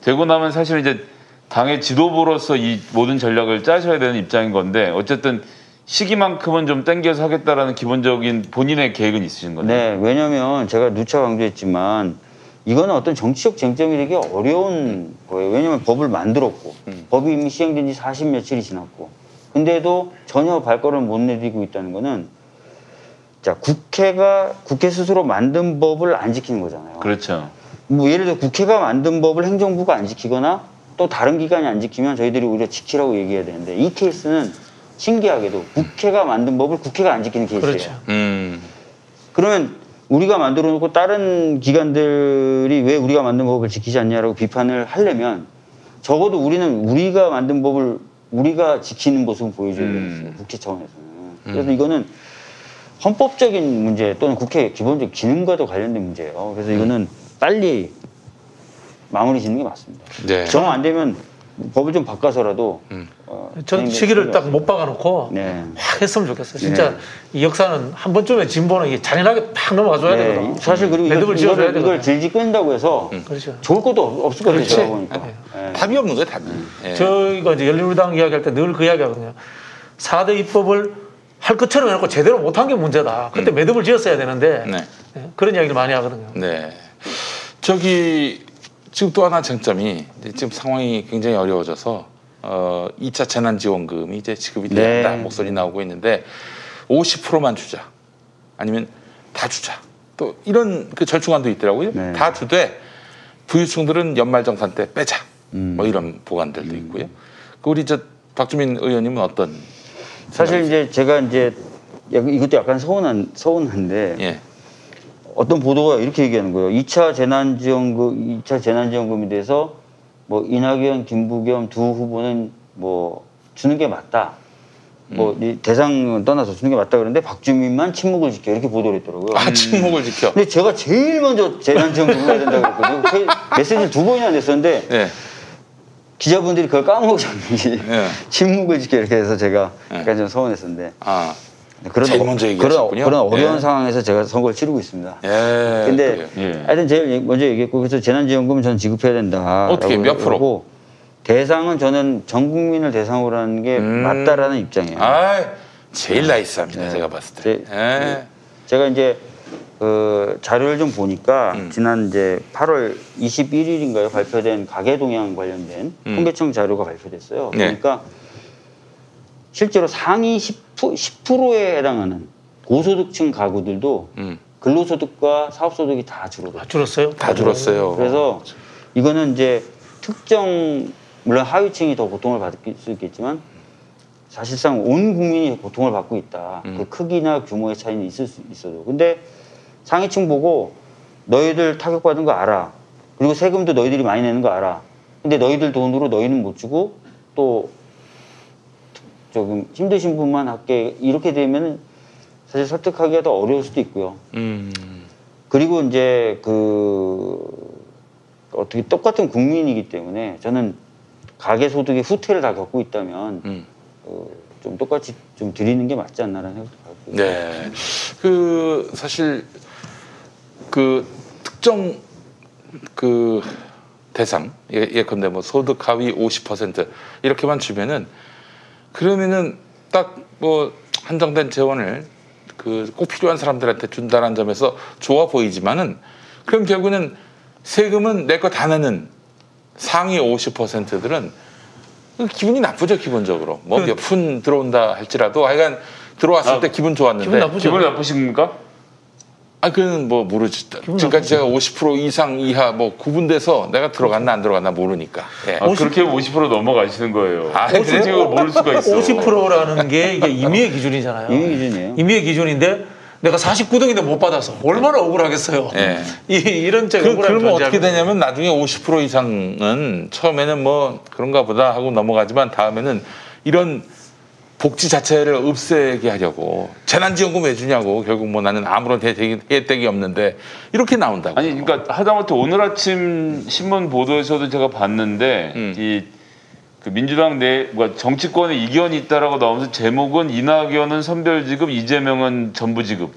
되고 나면 사실 이제 당의 지도부로서 이 모든 전략을 짜셔야 되는 입장인 건데 어쨌든 시기만큼은 좀 땡겨서 하겠다라는 기본적인 본인의 계획은 있으신 거죠? 네, 왜냐하면 제가 누차 강조했지만 이거는 어떤 정치적 쟁점이 되기 어려운 거예요. 왜냐하면 법을 만들었고 법이 이미 시행된 지 40 며칠이 지났고 근데도 전혀 발걸음을 못 내디고 있다는 거는 자 국회 스스로 만든 법을 안 지키는 거잖아요. 그렇죠. 뭐 예를 들어 국회가 만든 법을 행정부가 안 지키거나 또 다른 기관이 안 지키면 저희들이 오히려 지키라고 얘기해야 되는데 이 케이스는 신기하게도 국회가 만든 법을 국회가 안 지키는 케이스예요. 그렇죠. 그러면 우리가 만들어 놓고 다른 기관들이 왜 우리가 만든 법을 지키지 않냐라고 비판을 하려면 적어도 우리는 우리가 만든 법을 우리가 지키는 모습을 보여줘야 되겠어요. 국회 차원에서는. 그래서 이거는 헌법적인 문제 또는 국회 기본적 기능과도 관련된 문제예요. 그래서 이거는 빨리 마무리 짓는 게 맞습니다. 네. 정 안 되면 법을 좀 바꿔서라도 전 시기를 딱 못 박아놓고 네. 확 했으면 좋겠어요. 진짜 이 역사는 한 번쯤에 진보는 이게 잔인하게 팍 넘어가줘야 네. 되거든. 사실 그리고 매듭을 지어줘야 이걸 되거든. 질질 끈다고 해서 그렇죠. 좋을 것도 없을 것 같아요. 그렇지. 제가 보니까. 네. 답이 없는 거예요, 답이. 예. 저희가 이제 열린우리당 이야기할 때 늘 그 이야기 하거든요. 4대 입법을 할 것처럼 해놓고 제대로 못한 게 문제다. 그때 매듭을 지었어야 되는데 네. 네, 그런 이야기를 많이 하거든요. 네. 저기 지금 또 하나 쟁점이 이제 지금 상황이 굉장히 어려워져서 2차 재난지원금이 이제 지급이 돼야 네. 한다 목소리 나오고 있는데 50%만 주자 아니면 다 주자 또 이런 그 절충안도 있더라고요. 네. 다 주되 부유층들은 연말정산 때 빼자 뭐 이런 보관들도 있고요. 그 우리 저 박주민 의원님은 어떤? 사실 이제 제가 이제 이것도 약간 서운한데 예. 어떤 보도가 이렇게 얘기하는 거예요. 2차 재난지원금에 대해서 뭐 이낙연, 김부겸 두 후보는 뭐 주는 게 맞다. 뭐 이 대상은 떠나서 주는 게 맞다 그러는데 박주민만 침묵을 지켜 이렇게 보도를 했더라고요. 아 침묵을 지켜. 근데 제가 제일 먼저 재난지원금 해야 된다고 그랬거든요. 메시지를 2번이나 냈었는데 예. 기자분들이 그걸 까먹으셨는지 예. 침묵을 지켜 이렇게 해서 제가 예. 약간 좀 서운했었는데 아. 그런 제일 먼저 얘기하셨군요. 그런 어려운 예. 상황에서 제가 선거를 치르고 있습니다. 예. 근데 그래요. 하여튼 제일 먼저 얘기했고 그래서 재난지원금은 저는 지급해야 된다. 어떻게, 몇 프로? 하고 대상은 저는 전 국민을 대상으로 하는 게 맞다라는 입장이에요. 아, 제일 나이스합니다. 네. 제가 봤을 때. 예. 제가 이제 그 자료를 좀 보니까 지난 이제 8월 21일인가요 발표된 가계동향 관련된 통계청 자료가 발표됐어요. 네. 그러니까 실제로 상위 10%에 해당하는 고소득층 가구들도 근로소득과 사업소득이 다 줄어들어요. 줄었어요? 다 줄었어요. 그래서 이거는 이제 특정 물론 하위층이 더 고통을 받을 수 있겠지만 사실상 온 국민이 고통을 받고 있다. 그 크기나 규모의 차이는 있을 수 있어도. 근데 상위층 보고 너희들 타격받은 거 알아. 그리고 세금도 너희들이 많이 내는 거 알아. 근데 너희들 돈으로 너희는 못 주고 또 조금 힘드신 분만 할게. 이렇게 되면 사실 설득하기가 더 어려울 수도 있고요. 그리고 이제 어떻게 똑같은 국민이기 때문에 저는 가계소득의 후퇴를 다 겪고 있다면 좀 똑같이 좀 드리는 게 맞지 않나라는 생각도 갖고 있어요. 네. 그 사실 그 특정 그 대상 예컨대 뭐 소득 하위 50% 이렇게만 주면은 그러면은 딱 뭐 한정된 재원을 그 꼭 필요한 사람들한테 준다는 점에서 좋아 보이지만은 그럼 결국은 세금은 내 거 다 내는 상위 50%들은 기분이 나쁘죠 기본적으로 뭐 몇 푼 들어온다 할지라도 하여간 들어왔을 때 기분 좋았는데 기분 나쁘죠. 기분 나쁘십니까? 아 그는 뭐 모르지 지금까지 제가 50% 이상 이하 뭐 구분돼서 내가 들어갔나 안 들어갔나 모르니까 예. 아, 그렇게 50% 넘어가시는 거예요. 아, 어떻게 그래요? 모를 수가 있어. 50%라는 게 이게 임의의 기준이잖아요. 임의 기준이에요. 임의의 기준인데 내가 49등인데 못 받아서 얼마나 억울하겠어요. 예. 이런 적 억울한 그러면 어떻게 존재하거든요. 되냐면 나중에 50% 이상은 처음에는 뭐 그런가 보다 하고 넘어가지만 다음에는 이런 복지 자체를 없애게 하려고 재난지원금 왜 주냐고 결국 뭐 나는 아무런 혜택이 없는데 이렇게 나온다고. 아니 그러니까 하다못해 오늘 아침 신문 보도에서도 제가 봤는데 그 민주당 내 정치권에 이견이 있다라고 나오면서 제목은 이낙연은 선별지급, 이재명은 전부지급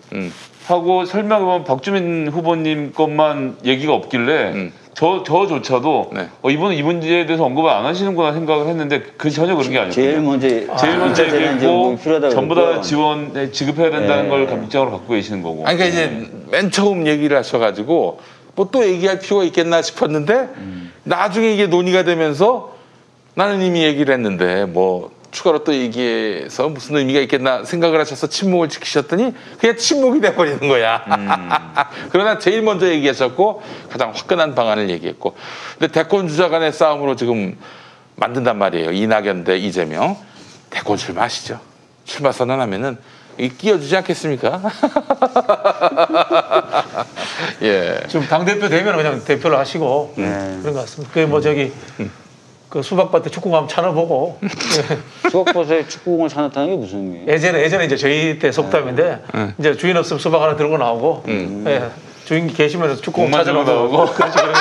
하고 설명해보면 박주민 후보님 것만 얘기가 없길래 저조차도 네. 이분은 이 문제에 대해서 언급을 안 하시는구나 생각을 했는데 그 전혀 그런 게 아니었거든요. 제일 먼저 얘기했고 전부 다 그랬고요. 지원 지급해야 된다는 네. 걸 입장으로 갖고 계시는 거고. 아니, 그러니까 이제 맨 처음 얘기를 하셔가지고 뭐 또 얘기할 필요가 있겠나 싶었는데 나중에 이게 논의가 되면서 나는 이미 얘기를 했는데 뭐 추가로 또 얘기해서 무슨 의미가 있겠나 생각을 하셔서 침묵을 지키셨더니 그냥 침묵이 돼버리는 거야. 그러나 제일 먼저 얘기하셨고 가장 화끈한 방안을 얘기했고, 근데 대권 주자 간의 싸움으로 지금 만든단 말이에요. 이낙연 대 이재명. 대권 출마하시죠. 출마 선언하면은 끼워주지 않겠습니까? 예. 지금 당대표 되면 그냥 대표를 하시고 그런 것 같습니다. 그 뭐 저기 그 수박밭에 축구공 차눠보고 수박밭에 축구공을 차놨다는 게 무슨 의미예요? 예전에 이제 저희 때 속담인데 이제 주인 없으면 수박 하나 들고 나오고 예, 주인 계시면 축구공 찾아가고 그렇지 그런 거.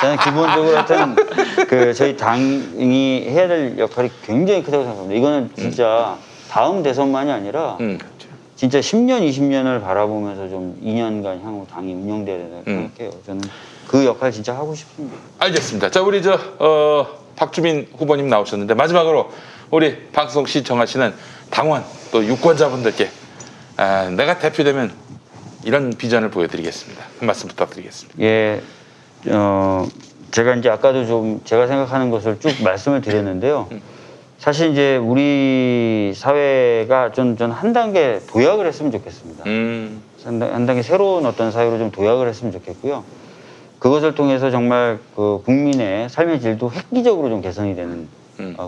저는 기본적으로 하여튼 그 저희 당이 해야 될 역할이 굉장히 크다고 생각합니다. 이거는 진짜 다음 대선만이 아니라 진짜 10년, 20년을 바라보면서 좀 2년간 향후 당이 운영돼야 된다고 생각해요. 저는 그 역할 진짜 하고 싶습니다. 알겠습니다. 자, 우리 박주민 후보님 나오셨는데 마지막으로 우리 방송 시청하시는 당원 또 유권자분들께 내가 대표되면 이런 비전을 보여드리겠습니다. 한 말씀 부탁드리겠습니다. 예, 제가 이제 아까도 좀 제가 생각하는 것을 쭉 말씀을 드렸는데요. 사실 이제 우리 사회가 전 한 단계 도약을 했으면 좋겠습니다. 한 단계 새로운 어떤 사회로 좀 도약을 했으면 좋겠고요. 그것을 통해서 정말 그 국민의 삶의 질도 획기적으로 좀 개선이 되는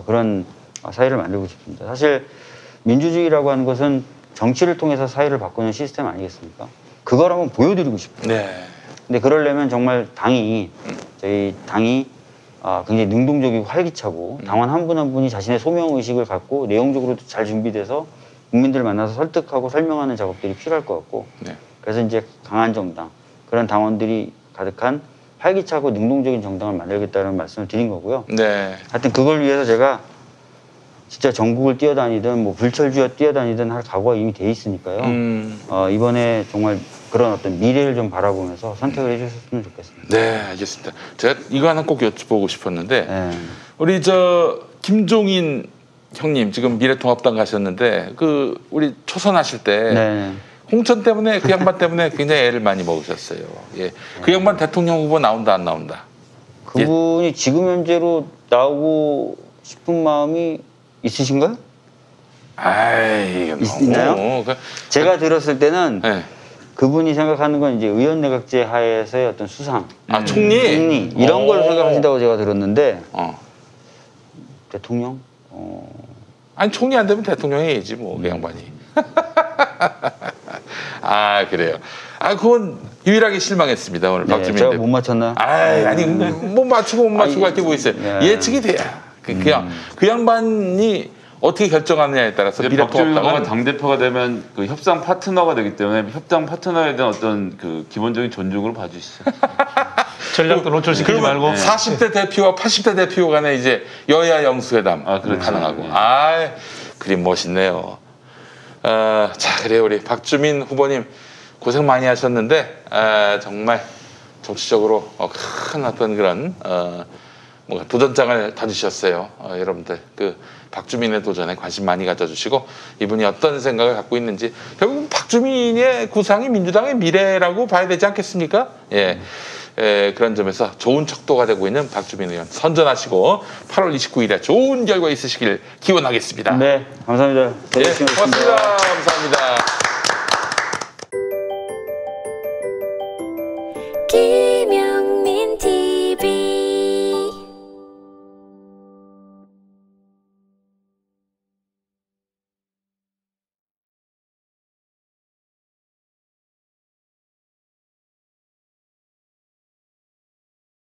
그런 사회를 만들고 싶습니다. 사실 민주주의라고 하는 것은 정치를 통해서 사회를 바꾸는 시스템 아니겠습니까? 그걸 한번 보여드리고 싶어요. 네. 근데 그러려면 정말 저희 당이 굉장히 능동적이고 활기차고 당원 한 분 한 분이 자신의 소명의식을 갖고 내용적으로도 잘 준비돼서 국민들을 만나서 설득하고 설명하는 작업들이 필요할 것 같고 네. 그래서 이제 강한 정당, 그런 당원들이 가득한 활기차고 능동적인 정당을 만들겠다는 말씀을 드린 거고요. 네. 하여튼 그걸 위해서 제가 진짜 전국을 뛰어다니든 뭐 불철주야 뛰어다니든 할 각오가 이미 돼 있으니까요. 이번에 정말 그런 어떤 미래를 좀 바라보면서 선택을 해주셨으면 좋겠습니다. 네, 알겠습니다. 제가 이거 하나 꼭 여쭤보고 싶었는데 네. 우리 김종인 형님 지금 미래통합당 가셨는데 우리 초선하실 때 네. 홍천 때문에 그 양반 때문에 굉장히 애를 많이 먹으셨어요. 예. 그 양반 대통령 후보 나온다 안 나온다? 그분이 지금 현재로 나오고 싶은 마음이 있으신가요? 아이, 있나요? 제가 들었을 때는 네. 그분이 생각하는 건 이제 의원내각제 하에서의 어떤 수상, 총리 이런 걸 생각하신다고 제가 들었는데 대통령? 아니 총리 안 되면 대통령이 해야지 뭐 그 양반이. 아 그래요. 그건 유일하게 실망했습니다 오늘 네, 박주민 제가 대표. 못 맞췄나요? 아니 못 맞추고 할 게 뭐 있어요. 예측이 돼야 그 양반이 어떻게 결정하느냐에 따라서 박주민 후보가 미래통합당은 당대표가 되면 그 협상 파트너가 되기 때문에 협상 파트너에 대한 어떤 그 기본적인 존중으로 봐주시죠. 전략도 노출시키지 말고. 40대 대표와 80대 대표 간에 이제 여야 영수회담 그렇죠. 가능하고. 그림 멋있네요. 자, 그래요. 우리 박주민 후보님 고생 많이 하셨는데 정말 정치적으로 큰 어떤 그런 뭔가 도전장을 던지셨어요. 여러분들 박주민의 도전에 관심 많이 가져주시고 이분이 어떤 생각을 갖고 있는지 결국 박주민의 구상이 민주당의 미래라고 봐야 되지 않겠습니까? 예. 그런 점에서 좋은 척도가 되고 있는 박주민 의원 선전하시고 8월 29일에 좋은 결과 있으시길 기원하겠습니다. 네, 감사합니다. 예, 고맙습니다. 감사합니다.